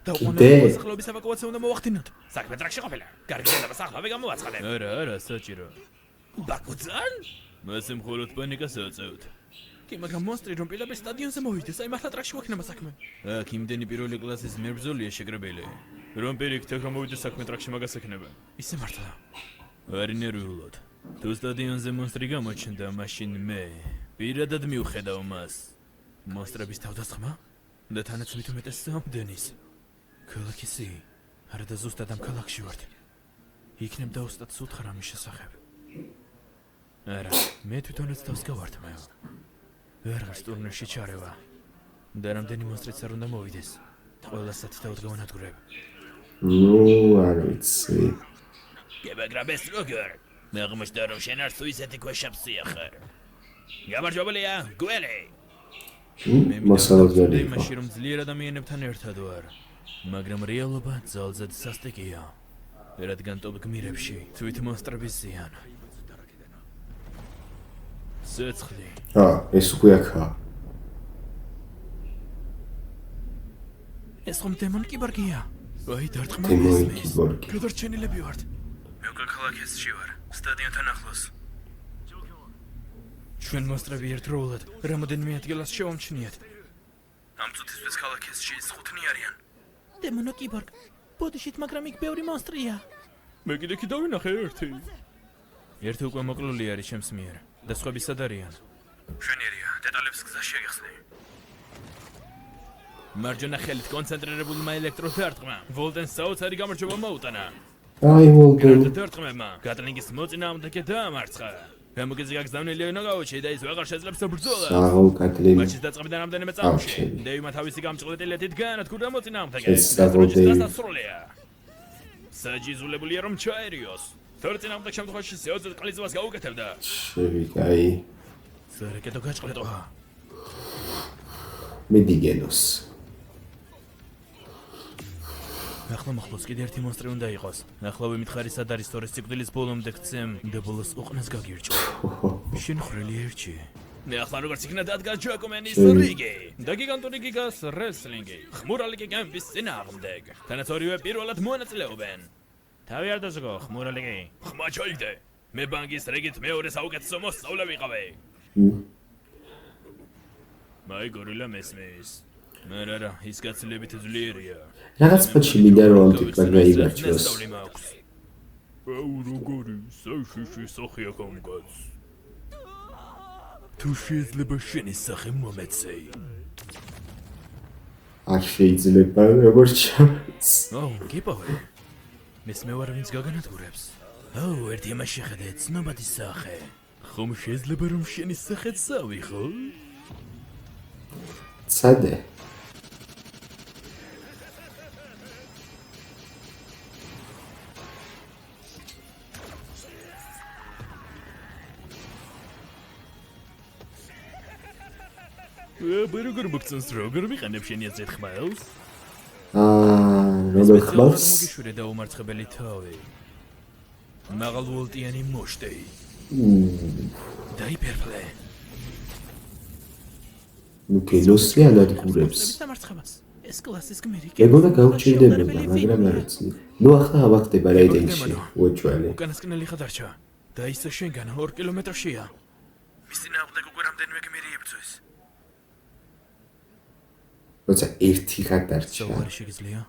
და კიდე მოსახლეობის ევაკუაცია უნდა მოვახდინოთ. საკვეტრაკში ყოფილა. კარგი და სახლავე გამოვაცხადე. არა, საჭირო. ბაკუძან? მას მხოლოდ პანიკას აწევთ. კი, მაგრამ მონსტრი რომ პირდაპირ სტადიონზე მოვიდეს, აი მართლა ტრაქში გვაქვს საქმე. აქ იმდენი პირველი კლასის მებრძოლია შეკრებილი. რომ პირიქით აქ რომ მოვიდეს საქმე ტრაქში მაგას ექნებენ. ისე მართლა. არ ინერვიულად. თუ სტადიონზე მონსტრი გამოჩნდა, მაშინ მე პირადად მივხედავ მას. მონსტრების თავდასხმა და თანაც მით უმეტეს სამდენის. ქალაქისი, არა და ზუსტად ამ ქალაქში ვართ. იქნებ დაუსტად სუთხარ ამის შესახებ. არა, მე თვითონაც თავს გავართმევ. ვეღარ ტურნირში ჩარევა. და რამდენი მონსტრიც არ უნდა მოვიდეს. ყველასაც დავდგავანადგურებ. ნუ არ ვიცი. გებაგრაბეს როგორ? მე აღმოჩნდა რომ შენ არც თუ ისეთი ქვეშაპსია ხარ. გამარჯვებელია, გველი. მოსალოდნელი. იმაში რომ ძლიერ ადამიანებთან ერთად ვარ. მაგრამ რეალობა ძალზედ სასტიკია. რადგან ტოპ გმირებში თვით მონსტრების ზიან. ცეცხლი. ეს უკვე აქა. ეს ხომ დემონ კიბორგია? აი დარტყმა დემონი ისმის. კიბორგი. გადარჩენილები ვართ. მე უკვე ქალაქში ვარ, სტადიონთან ახლოს. ჩვენ მონსტრები ერთდროულად რამოდენიმე ადგილას შევამჩნიეთ. ამ წუთისთვის ქალაქში 5 არიან. დემონო კიბორგ, ბოდიშით, მაგრამ იქ ბევრი მონსტრია. მე კიდე კი დავინახე ერთი. ერთი უკვე მოკლული არის ჩემს მიერ და სხვები სად არიან? შვენიერია, დეტალებს გზაში შეგეხსნე. მარჯვენა ხელით კონცენტრირებულმა ელექტროდარტყმა ვოლტენს საოცარი გამარჯვება მოუტანა. აი ვოლტენ. დარტყმებმა გატლინგის მოწინააღმდეგე დაამარცხა. გამოგეძი გაგზავნილი უნდა გავუჩი და ის ვეღარ შეძლებს ბრძოლას. აუ კატლინი. მაჩის დაწყებიდან რამდენიმე წამში. დევიმა თავისი გამჭყლეტილეთით განადგურდა მოწინააღმდეგე. დასასრულია. საჯიზულებულია რომ ჩაერიოს. თორწინააღმდეგ შემთხვევაში სეოძეთ ყლიცვას გაუკეთებდა. შევიკაი. ზარეკეტო გაჭყლეტო. მედიგენოს. ახლა მოხლოს კიდე ერთი მონსტრი უნდა იყოს. ახლავე მითხარი სად არის თორე სიკვდილის ბოლომდე გცემ და ბოლოს უყნეს გაგირჭო. შენ ხრელი ერთში. მე ახლა როგორც იქნა დადგა ჯაკომენის რიგი და გიგანტური გიგას რესლინგი. ხმურალი გიგამის წინააღმდეგ. თანაც ორივე პირველად მონაწილეობენ. თავი არ დაზგო, ხმურალი კი. ხმა ჩაიგდე. მე ბანგის რიგით მეორე საუკეთესო მოსწავლე ვიყავი. მაი გორილა მესმის. მერარა, ის გაცილებით ძლიერია. რაღაც ფოჩი მინდა რომ ამ ტიპმა გაიგარჩოს. აუ როგორი, საშიში სახე აქ თუ შეიძლება შენი სახე მომეცეი. არ შეიძლება როგორ ჩამს. აუ, გიპოვე. მესმე ვარ ვინც გაგანადგურებს. აუ, ერთი ამას შეხედე, ცნობადი სახე. ხომ შეიძლება რომ შენი სახეც ავიღო? ცადე. როგორ მოგწონს როგორ ვიყენებ შენი ასეთ ხმალს? როგორ ხმალს? მოგიშვირე და უმარცხებელი თავი. მაღალ ვოლტიანი მოშტეი. დაიფერფლე. ნუ კელოსი ანადგურებს. ეს კლასის გმირი. ეგონა გაუჩერდებოდა, მაგრამ არ ვიცი. ნუ ახლა ავახდება რეიტინგში, უეჭველი. უკანასკნელი ხადარჩა. და ისე შენგან 2 კილომეტრშია. მისი ნაყდაკ უკვე რამდენიმე გმირი იბრძვის. როცა ერთი ხადარჩა. საუბარი შეგიძლია?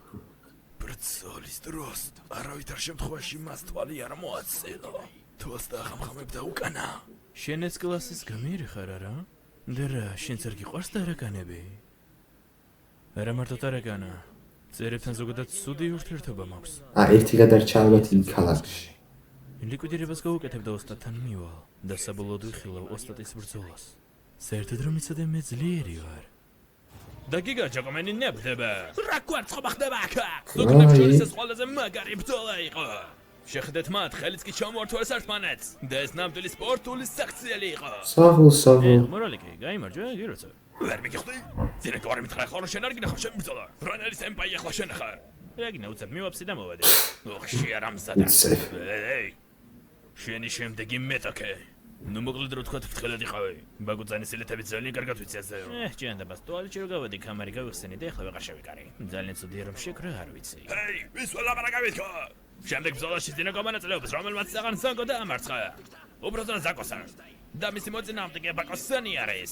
ბრძოლის დროს არავითარ შემთხვევაში მას თვალი არ მოაწელა. თვალს დაახამხამებ და უკანა. შენ ეს კლასის გმირი ხარ არა? და რა, შენც არ გიყვარს ტარაკანები? არა მარტო ტარაკანა. წერებთან ზოგადად ცუდი ურთიერთობა მაქვს. ერთი გადარჩა ალბათ იმ ქალაქში. ლიკვიდირებას გავუკეთებ და ოსტატთან მივალ და საბოლოოდ ვიხილავ ოსტატის ბრძოლას. საერთოდ რომ იცოდე მე ძლიერი ვარ. და გიგა ჯაკომენი ნებდება. რა კვარცხობა ხდება აქ? ზოგადად ეს ყველაზე მაგარი ბრძოლა იყო. შეხედეთ მათ, ხელიც კი ჩამოართვეს ერთმანეთს და ეს ნამდვილი სპორტული საქციელი იყო. საღო. მორალიკი, გაიმარჯვე, გიროცე. ვერ მიგიხდი? ძირექტორი მითხრა ხოლმე შენ არ გინახავ შენ ბრძოლა. რანერი სემპაი ახლა შენ ხარ. ეგნა უცებ მივაფსი და მოვედი. ოხში არ ამზადა. ეი. შენი შემდეგი მეტოქე. ნუ მოკლედ რო თქვა ფრთხილად იყავი. ბაგუძანის ელეთები ძალიან კარგად ვიცი ასე. ჭიანდაბას ტუალეტში რო გავედი, კამარი გავიხსენი და ახლა ვეღარ შევიკარი. ძალიან ცუდია რომ შეკრა არ ვიცი. ეი, ვის ველაპარაკავით ხო? შემდეგ ბრძოლაში ძინა კომანაწილეობს, რომელმაც საღან სანგო დაამარცხა. უბრალოდ ზაკოსა. და მისი მოწინააღმდეგე ბაკოსანი არის.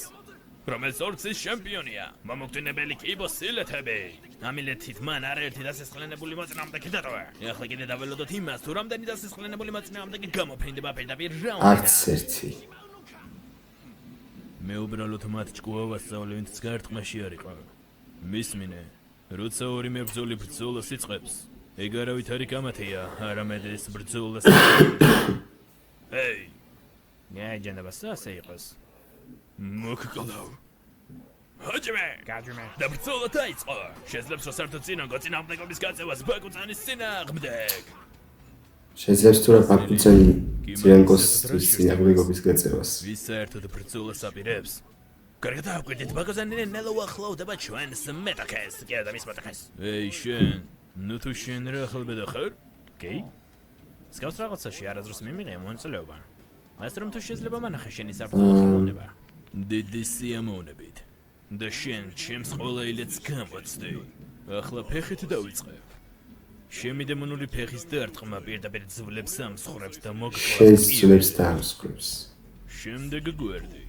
რომელიც ორგზის ჩემპიონია. მომოგვდინებელი კი ბოსილეთები. ამილეთით მან არაერთი დასესხლენებული მოწინააღმდეგე დატოვა. ეხლა კიდე დაველოდოთ იმას, თუ რამდენი დასესხლენებული მოწინააღმდეგე გამოფრინდება პირდაპირ რაუნდში. არც ერთი. მე უბრალოდ მათ ჭკუა ვასწავლე, ვინც გარტყმაში არ იყო. მისმინე, როცა ორი მებრძოლი ბრძოლას იწყებს, ეგ არავით არის გამათეა, არამედ ეს ბრძოლას. ჰეი! გაიჯანდა ასე იყოს. მოგკლავ. ჰაჯმე! გაჯმე! და ბრძოლა დაიწყო. შეძლებს რომ საერთოდ წინაგო წინააღმდეგობის გაწევას ბაკუცანის წინააღმდეგ. შეძლებს თუ რა ბაკუცანი ძიანკოს წინააღმდეგობის გაწევას. ვის საერთოდ ბრძოლას აპირებს? კარგად დავყვიდით, ბაკუცანი ნელო ახლოვდება ჩვენს მეტოქეს, კი და მის მეტოქეს. ეი შენ, ნუ თუ შენ რა ხალბედა ხარ? კი? სკავს რაღაცაში არაზრუს მიმიღე მონწილეობა. ასე რომ თუ შეიძლება მანახე შენი საფრთხე ხმოვნება. დიდი სიამოვნებით. და შენ ჩემს ყველა ილეთს გამოცდი. ახლა ფეხით დავიწყებ. შემი დემონური ფეხის დარტყმა პირდაპირ ძვლებს ამსხვრებს და შენს ძვლებს დაამსხვრებს. შემდეგ გვერდი.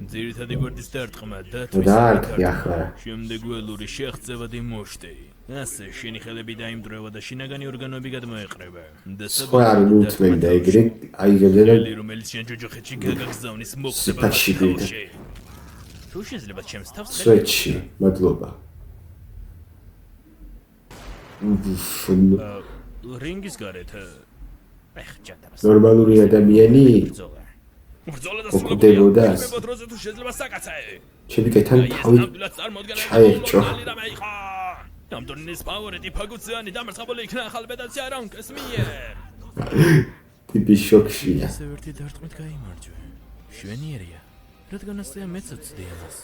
ძირითადი გვერდის დარტყმა და დაარტყი ახლა. შემდეგ ველური შეღწევადი მოშტი. ასე შენი ხელები დაიმდროება და შინაგანი ორგანოები გადმოეყრება. და სხვა არ უთმენ და ეგრე აიგებდა და რომელიც შენ ჯოჯოხეთში გაგაგზავნის მოხდება. თუ შეიძლება ჩემს თავს სვეტში, მადლობა. რინგის გარეთ ეხჭადავს. ნორმალური ადამიანი ბრძოლა და ოკვდებოდა. დროზე თუ შეიძლება საკაცაე. ჩემი კეთან თავი ჩაერჭო. ნამდვილის პაუერიტი ფაგუციანი დამარცხებული იქნა ახალბედალში არანკეს მიერ. ტიპი შოქშია. ესე ერთი დარტყმით გაიმარჯვე. შვენიერია. რადგან ასეა მეც ვწდი ამას.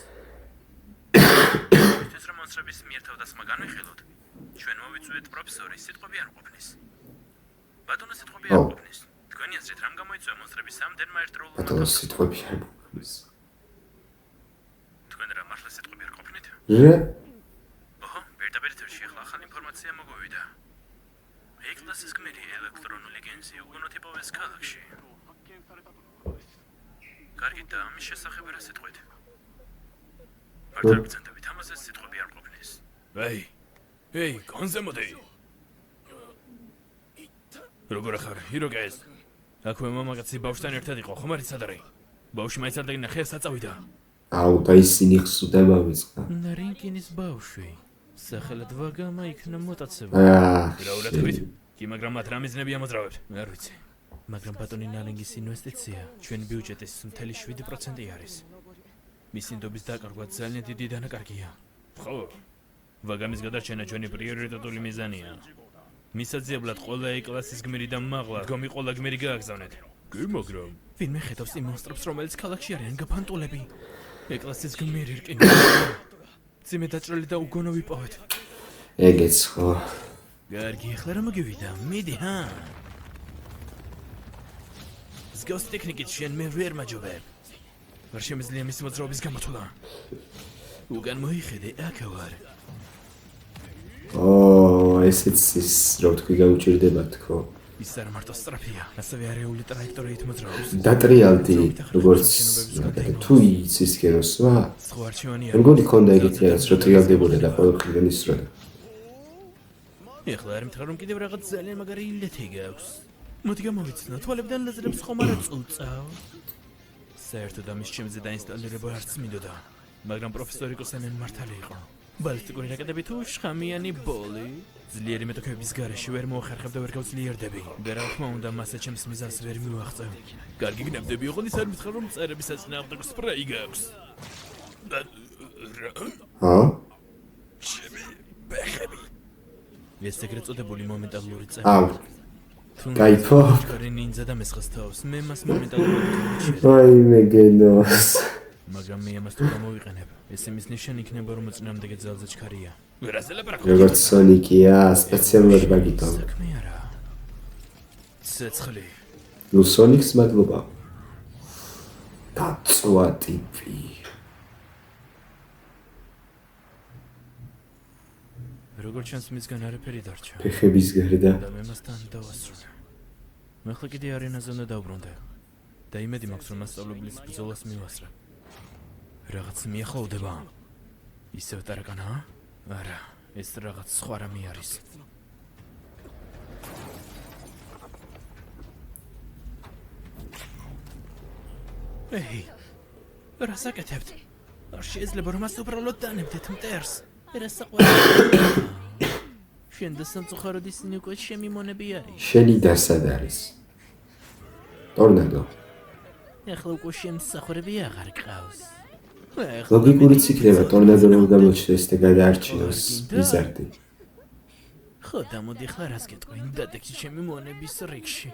ეს რომ მონსტრების მიერ თავდასხმა განვიხილოთ. ჩვენ მოვიწვიეთ პროფესორის სიტყვები არ ყოფნის. ბატონო სიტყვები არ ყოფნის. თქვენი აზრით რამ გამოიწვია მონსტრების სამდენმა ერთდროულად? ბატონო სიტყვები არ ყოფნის. თქვენ რა მართლა სიტყვები არ ყოფნით? რა? ოჰო, პირდაპირ თერში ახლა ახალი ინფორმაცია მოგვივიდა. ეკლასის გმირი ელექტრონული გენზი უგონოთიპოვეს ქალაქში. კარგი და ამის შესახებ რა სიტყვით? მართლა ბრძანდებით ამაზე სიტყვები არ ყოფნის. ეი, კონზე მოდი. როგორ ახარ, იროკეს? აქვე მამაკაცი ბავშვთან ერთად იყო, ხომ არის სადარი? ბავშვი მაინც არ დაგინახე, საწავიდა. აუ, და ისინი ხსუდა მავიწყა. ნარინკინის ბავშვი. სახელად ვაგამა იქნა მოტაცება. რა ურათებით? კი, მაგრამ მათ რა მიზნები ამოძრავებთ? არ ვიცი. მაგრამ ბატონი ნარინგის ინვესტიცია ჩვენ ბიუჯეტის მთელი 7% არის. მისი ნდობის დაკარგვა ძალიან დიდი დანაკარგია. ხო. ვაგამის გადარჩენა ჩვენი პრიორიტეტული მიზანია. მისაძიებლად ყველა ეკლასის გმირი და მაღლა დგომი ყველა გმირი გააგზავნეთ. კი, მაგრამ ვინმე ხედავს იმ მონსტრებს, რომელიც ქალაქში არიან გაფანტულები. ეკლასის გმირი რკინა. ძიმე დაჭრილი და უგონო ვიპოვეთ. ეგეც ხო. კარგი, ახლა რა მოგივიდა? მიდი, ჰა? ზგავს ტექნიკით შენ მე ვერ მაჯობებ. ვერ შემიძლია მისი მოძრაობის გამოთვლა. უგან მოიხედე, აქ ვარ. ესეც ის რო თქვი გაუჭირდება თქო. ის არ მარტო სწრაფია, ასევე არეული ტრაექტორიით მოძრაობს. დატრიალდი, როგორც თუ იცის კეროსვა. სხვა არჩევანია. როგორი ქონდა ეგეთი რაღაც რო ტრიალდებოდა და ყოველდღიურად ისროდა. ეხლა არ მითხრა რომ კიდევ რაღაც ძალიან მაგარი ილეთი გაქვს. მოდი გამოვიცნო, თვალებიდან ლაზერებს ხომ არ აწუწავ. საერთოდ ამის ჩემზე დაინსტალირება არც მინდოდა, მაგრამ პროფესორი კოსენენ მართალი იყო. ბალისტიკური რაკეტები თუ შხამიანი ბოლი, ძლიერი მეტოქეების გარეშე ვერ მოახერხებ და ვერ გავძლიერდები. და რა თქმა უნდა, მასე ჩემს მიზანს ვერ მივაღწევ. კარგი გნებდები ოღონდ ის არ მითხრა რომ წერების საწინააღმდეგო სპრეი გაქვს. ჰა? ბეხები. ეს ეგრეთ წოდებული მომენტალური წევრი. აუ. გაიფო. კარი ნინძა და მესხას თავს. მე მას მომენტალურად გავიჩინე. აი მეგენოს. მაგრამ მე ამას თუ გამოვიყენებ, ეს იმის ნიშანი იქნება რომ მოწინააღმდეგე ძალზე ჩქარია. ვერასე ლაპარაკობ. როგორც სონიკია, სპეციალურად მაგითო. საქმე არა. ცეცხლი. ნუ სონიქს მადლობა. დაწვა ტიპი. როგორ ჩანს მისგან არაფერი დარჩა. ფეხების გარდა. და მე მასთან დავასრულე. მე ხლა კიდე არენაზე უნდა დავბრუნდე. და იმედი მაქვს რომ მასწავლებლის ბრძოლას მივასწრებ. რაღაც მიახლოვდება. ისევ ტარაკანა? არა, ეს რაღაც სხვა რამე არის. ეი, რა საკეთებთ? არ შეიძლება რომ ასე უბრალოდ დანებდეთ მტერს. რა საყვარელი. შენ და სამწუხაროდ ისინი უკვე ჩემი მონები არის. შენი და სად არის? ტორნადო. ეხლა უკვე შემსახურები აღარ გყავს. ლოგიკურიც იქნება ტორნადო რომ გამოჩნდეს და გადაარჩინოს ვიზარდი. ხო, დამოდი ახლა რას გეტყვი? დადექი ჩემი მონების რიგში.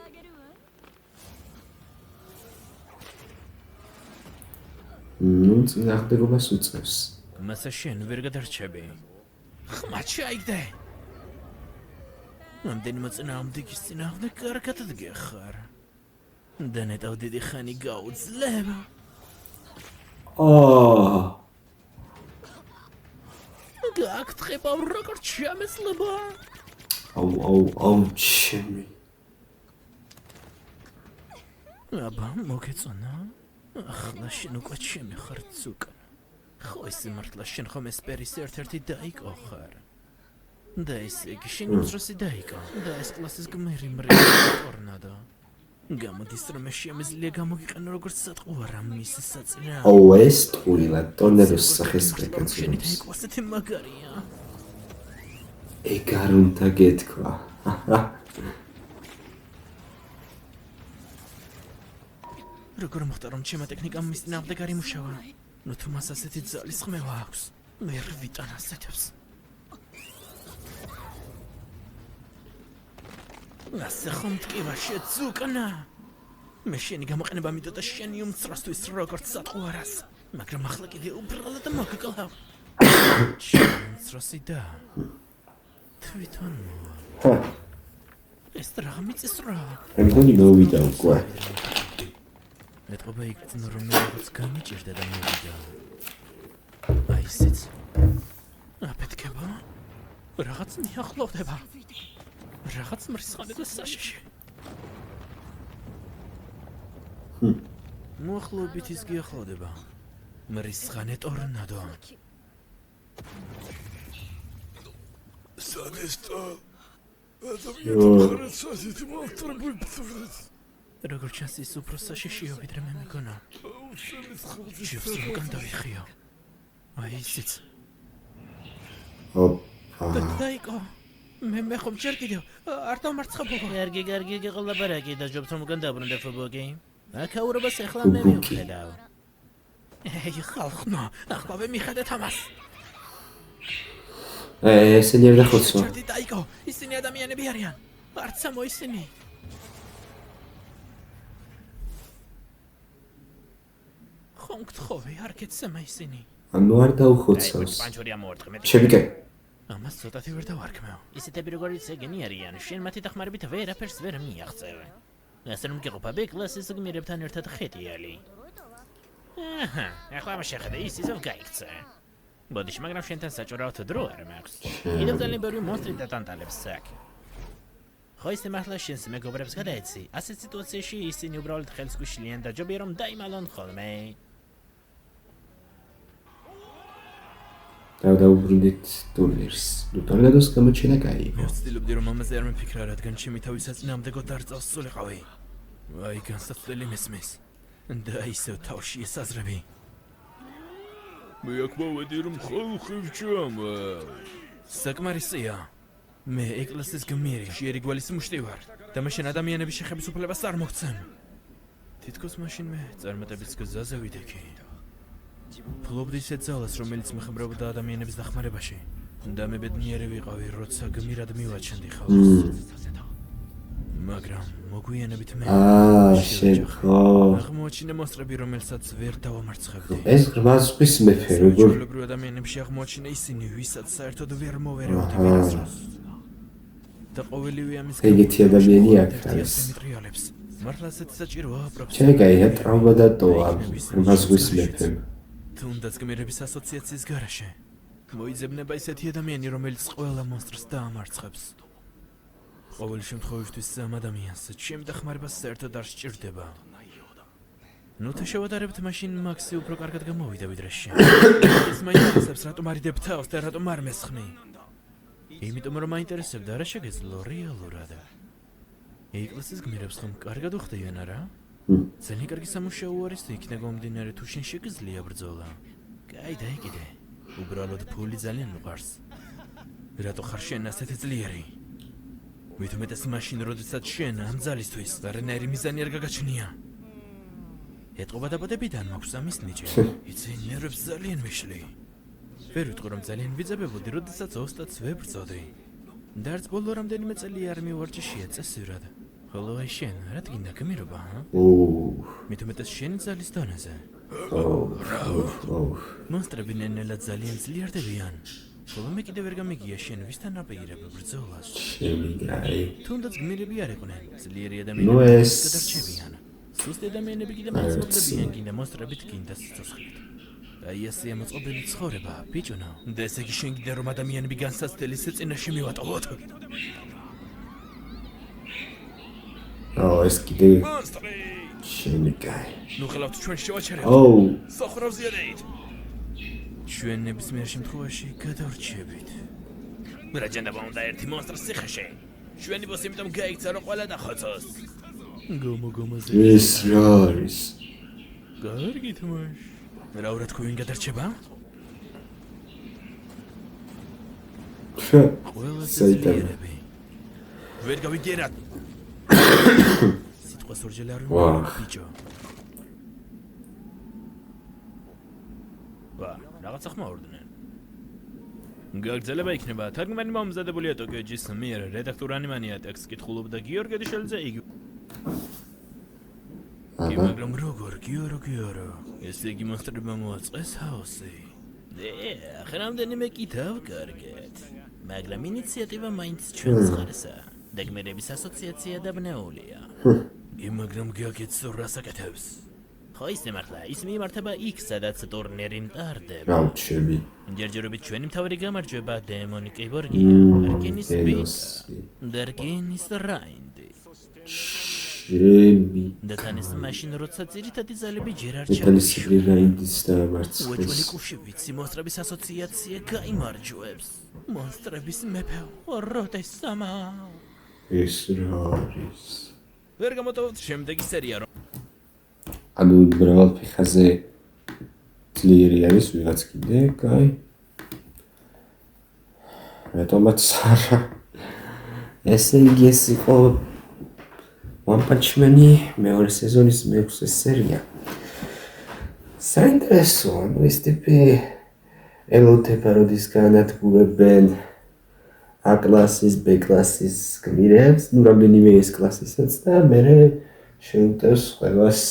ნუ წინააღმდეგობას უწევს. მასა შენ ვერ გადარჩები. ხმა ჩაიგდე. ამდენმა წინააღმდეგის წინააღმდეგ კარგად გეხარ. და ნეტავ დიდი ხანი გაუძლება. გაგთხება როგორ ჩამეცლება. აუ, ჩემი. აბა, მოგეწონა. ახლა შენ უკვე ჩემი ხარ ცუკა. ხო ისე მართლა შენ ხომ ესპერის ერთ-ერთი დაიკო ხარ. და ესე იგი შენ უმცროსი დაიკო. და ეს კლასის გმირი ტორნადო. გამოდის რომ შემიძლია გამოგიყენო როგორც სატყუარა მის საწინა. ეს ტყუილა ტორნადოს სახეს შენი დაიკო ასეთი მაგარია. ეგ არ უნდა გეთქვა. როგორ მოხდა რომ ჩემმა ტექნიკამ მის წინააღმდეგ არ იმუშავა? ნუ თუ მას ასეთი ძალის ხმევა აქვს, მე არ ვიტან ასეთებს. ასე ხომ ტკივა შეძუკნა. მე შენი გამოყენება მიდოდა შენი უმცროსთვის როგორც სატყუარას, მაგრამ ახლა კიდე უბრალოდ მოგკლავ. შენი უმცროსი და თვითონ ეს რა მიწის რა? მეგონი მოვიდა უკვე. ეთყობა იქცნო რომ რაღაც გამიჭირდა და მოვიდა. აი ისიც. აფეთქება? რაღაც მიახლოვდება. რაღაც მრისხანებას საშიში. მოახლოებით ის გიახლოვდება. მრისხანე ტორნადო. სანესტა ადამიანს ასეთ მოხდრებს. როგორ ჩანს ის უფრო საშიშია ვიდრე მე მეგონა. ჯობს რომ განდავიხიო. აი ისიც. დაიკო. მე ხომ ჯერ კიდევ არ დამარცხებო. გარგი ყოლაბარაკი და ჯობს რომ განდაბრუნდე ფობოგი. აქაურობას ახლა მე მივხედავ. ეი ხალხო, ახლა მე მიხედეთ ამას. ესენი არ დახოცვა. დაიკო, ისინი ადამიანები არიან. არც ამო ისინი. ხომ გთხოვე, არ გეცემა ისინი. ანუ არ დაუხოცავს. შემიგე. ამას ცოტათი ვერ დავარქმევ. ისეთები როგორიც ეგენი არიან, შენ მათი დახმარებით ვერაფერს ვერ მიაღწევ. ასე რომ გიყოფა ბეკლასის გმირებთან ერთად ხეტიალი. აჰა, ახლა შეხედე ის ისევ გაიქცა. ბოდიში, მაგრამ შენთან საჭურავთ დრო არ მაქვს. კიდევ ძალიან ბევრი მონსტრი და ტანტალებს აქ. ხო ისე მართლა შენს მეგობრებს გადაეცი. ასეთ სიტუაციაში ისინი უბრალოდ ხელს გვიშლიან და ჯობია რომ დაიმალონ ხოლმე. დავუბრუნდით ტურნირს. ტორნადოს გამოჩენა კაი. მე ვცდილობდი რომ ამაზე არ მიფიქრა, რადგან ჩემი თავი საწინააღმდეგო დარწავს სულიყავი. აი განსაცდელი მესმის. და ისევ თავში ესაზრები. მე აქ მოვედი რომ ხალხი ვჭამა. საკმარისია. მე ეკლესიის გმირი, ჟიერი გვალის მუშტი ვარ და მე შენ ადამიანების შეხების უფლებას არ მოგცემ. თითქოს მაშინ მე წარმატების გზაზე ვიდექი. ფლობდი ისეთ ძალას, რომელიც მეხმარებოდა ადამიანების დახმარებაში. და მე ბედნიერი ვიყავი, როცა გმირად მივაჩნდი ხალხს. მაგრამ მოგვიანებით მე შენ ხო აღმოაჩინე მონსტრები, რომელსაც ვერ დავამარცხებდი. ეს ღრმა ზღვის მეფე როგორ ჩვეულებრივ ადამიანებში აღმოაჩინე ისინი, ვისაც საერთოდ ვერ მოვერეოდი ვერასდროს. და ყოველივე ამის ეგეთი ადამიანი აქ არის. მართლა ასეთი საჭიროა პროფესიო. შენ კაია ტრავმა დატოვა ღრმა ზღვის მეფემ. თუნდაც გმირების ასოციაციის გარეშე მოიძებნება ისეთი ადამიანი, რომელიც ყველა მონსტრს დაამარცხებს. ყოველ შემთხვევაში ამ ადამიანს ჩემი დახმარება საერთოდ არ სჭირდება. ნუ თუ შევადარებთ მაშინ მაქსი უფრო კარგად გამოვიდა ვიდრე შენ. ეს მაინტერესებს რატომ არიდებ თავს და რატომ არ მესხმი? იმიტომ რომ მაინტერესებდა რა შეგეძლო რეალურად. ეკლესიის გმირებს ხომ კარგად უხდიან არა? ძალიან კარგი სამუშაო არის და იქნება მომდინარე თუ შენ შეგიძლია ბრძოლა. კაი დაიგიდე. უბრალოდ ფული ძალიან მიყვარს. რატო ხარ შენ ასეთი ძლიერი? მით უმეტეს მაშინ, როდესაც შენ ამ ძალისთვის არანაირი მიზანი არ გაგაჩნია. ეტყობა დაბადებიდან მაქვს ამის ნიჭი. იცი, ნერვებს ძალიან მიშლი. ვერ ვიტყვი რომ ძალიან ვიძებებოდი, როდესაც ოსტატს ვებრძოდი. და არც ბოლო რამდენიმე წელი არ მივარჯიშია წესივრად. ხოლო აი შენ, რა თქინდა გმირობა, ჰა? მით უმეტეს შენი ძალის დონეზე. მონსტრები ნენელად ძალიან ძლიერდებიან. ხოლო მე კიდევ ვერ გამიგია შენ ვისთან აპირებ ბრძოლას. შემიგაი. თუნდაც გმირები არ იყვნენ, ძლიერი ადამიანები გადარჩებიან. სუსტი ადამიანები კიდე მაინც მოგდებიან კიდე მონსტრებით კიდე სიცოცხლით. აი ესე მოწყობილი ცხოვრება, ბიჭუნა. და ესე იგი შენ კიდე რომ ადამიანები განსაცდელი სეწინაში მივატოვოთ. ეს კიდე მონსტრი! შემიგაი. ნუ ხელავთ ჩვენ შევაჩერებთ. სახურავზია დეით. ჩვენ ნებისმიერ შემთხვევაში გადავრჩებით. რა ჯანდება უნდა ერთი მონსტრის ციხეში. ჩვენი ბოსი იმიტომ გაიქცა რომ ყველა დახოცოს. გომოგომაზე. ეს რა არის? კარგი თამაში. რა უნდა თქვი ვინ გადარჩება? ყველა ძლიერები. ვერ გავიგერათ. სიტყვას ორჯერ არ ვიბიჯო. რაღაცა ხმაურდნენ. გაგრძელება იქნება. თარგმანი მომზადებულია ტოკიოჯის მიერ, რედაქტორ ანიმანია ტექსტს კითხულობდა გიორგი დაშელძე იგი. მაგრამ როგორ გიორო? ესე იგი მონსტრებმა მოაწყეს ჰაოსი. ახლა კიდევ კარგად. მაგრამ ინიციატივა მაინც ჩვენს ხარსა. და გმირების ასოციაცია დაბნეულია. მაგრამ გაგეცო რასაკეთებს? ხო ისე მართლა, ის მიმართება იქ, სადაც ტურნირი მტარდება. გავჩები. ჯერჯერობით ჩვენი მთავარი გამარჯვება დემონი კიბორგია, არკინის ბიტა, დარკინის რაინდი. შემი. და თანის მაშინ როცა ძირითადი ძალები ჯერ არ მეტალის რაინდის დამარცხეს. უეჭველი კუში ვიცი, მონსტრების ასოციაცია გაიმარჯვებს. მონსტრების მეფე, როდესამა. ეს რა არის? ვერ გამოტოვებთ შემდეგი სერია რომ ანუ მრავალ ფეხაზე ძლიერი არის ვიღაც კიდე, კაი. რატომაც არა. ესე იგი ეს იყო One Punch Man-ი მეორე სეზონის მეექვსე სერია. საინტერესოა, ეს ტიპი ელოდება როდის განადგურებენ A კლასის, B კლასის გმირებს, ნუ რამდენიმე S კლასისაც და მერე შეუტევს ყველას.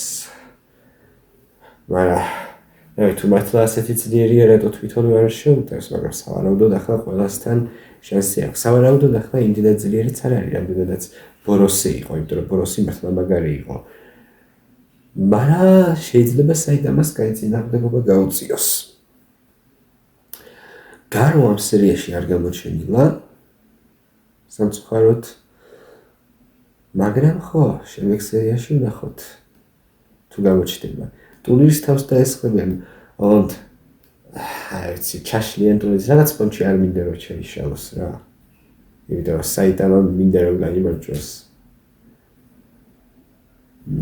მაგრამ თუ მართლა ასეთი ძლიერია, რატო თვითონ ვერ შეუტევს, მაგრამ სავარაუდოდ ახლა ყველასთან შანსი აქვს. სავარაუდოდ ახლა იმდენად ძლიერიც არ არის, რამდენადაც ბოროსი იყო, იმიტომ რომ ბოროსი მართლა მაგარი იყო. მაგრამ შეიძლება საიტამას კაი წინააღმდეგობა გაუწიოს. გარო ამ სერიაში არ გამოჩენილა. სამწუხაროდ. მაგრამ ხო, შემდეგ სერიაში ვნახოთ თუ გამოჩნდება. ტურნირის თავს დაესხებიან, ond ვიცი, ჩაშლიან ტურნირის რაღაც პონჩი არ მინდა რომ შეიშალოს რა. იმიტომ რომ საიტამა მინდა რომ გაიმარჯვოს.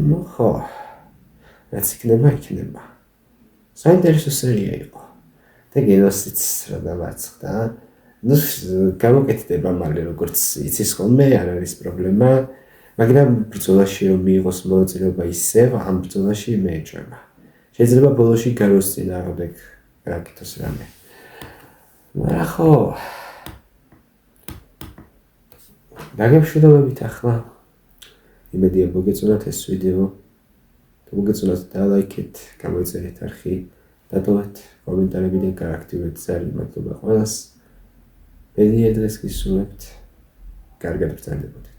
ნუ ხო, რაც იქნება. საინტერესო სერია იყო. და გენოსიც რა დამარცხდა. ნუ გამოკეთდება მალე როგორც იცის ხოლმე, არ არის პრობლემა. მაგრამ ბრძოლაში რომ მიიღოს მონაწილეობა ისევ, ამ ბრძოლაში მეეჭვება. შეიძლება ბოლოში გაროს წინააღმდეგ გაკეთოს რამე. მაგრამ ხო. დაგემშვიდობებით ახლა. იმედია მოგეწონათ ეს ვიდეო. თუ მოგეწონათ დალაიქეთ, გამოიწერეთ არხი, დატოვეთ კომენტარები და გააქტიურეთ ძალიან მადლობა ყველას. ბედნიერ დღეს გისურვებთ. კარგად ბრძანდებოდეთ.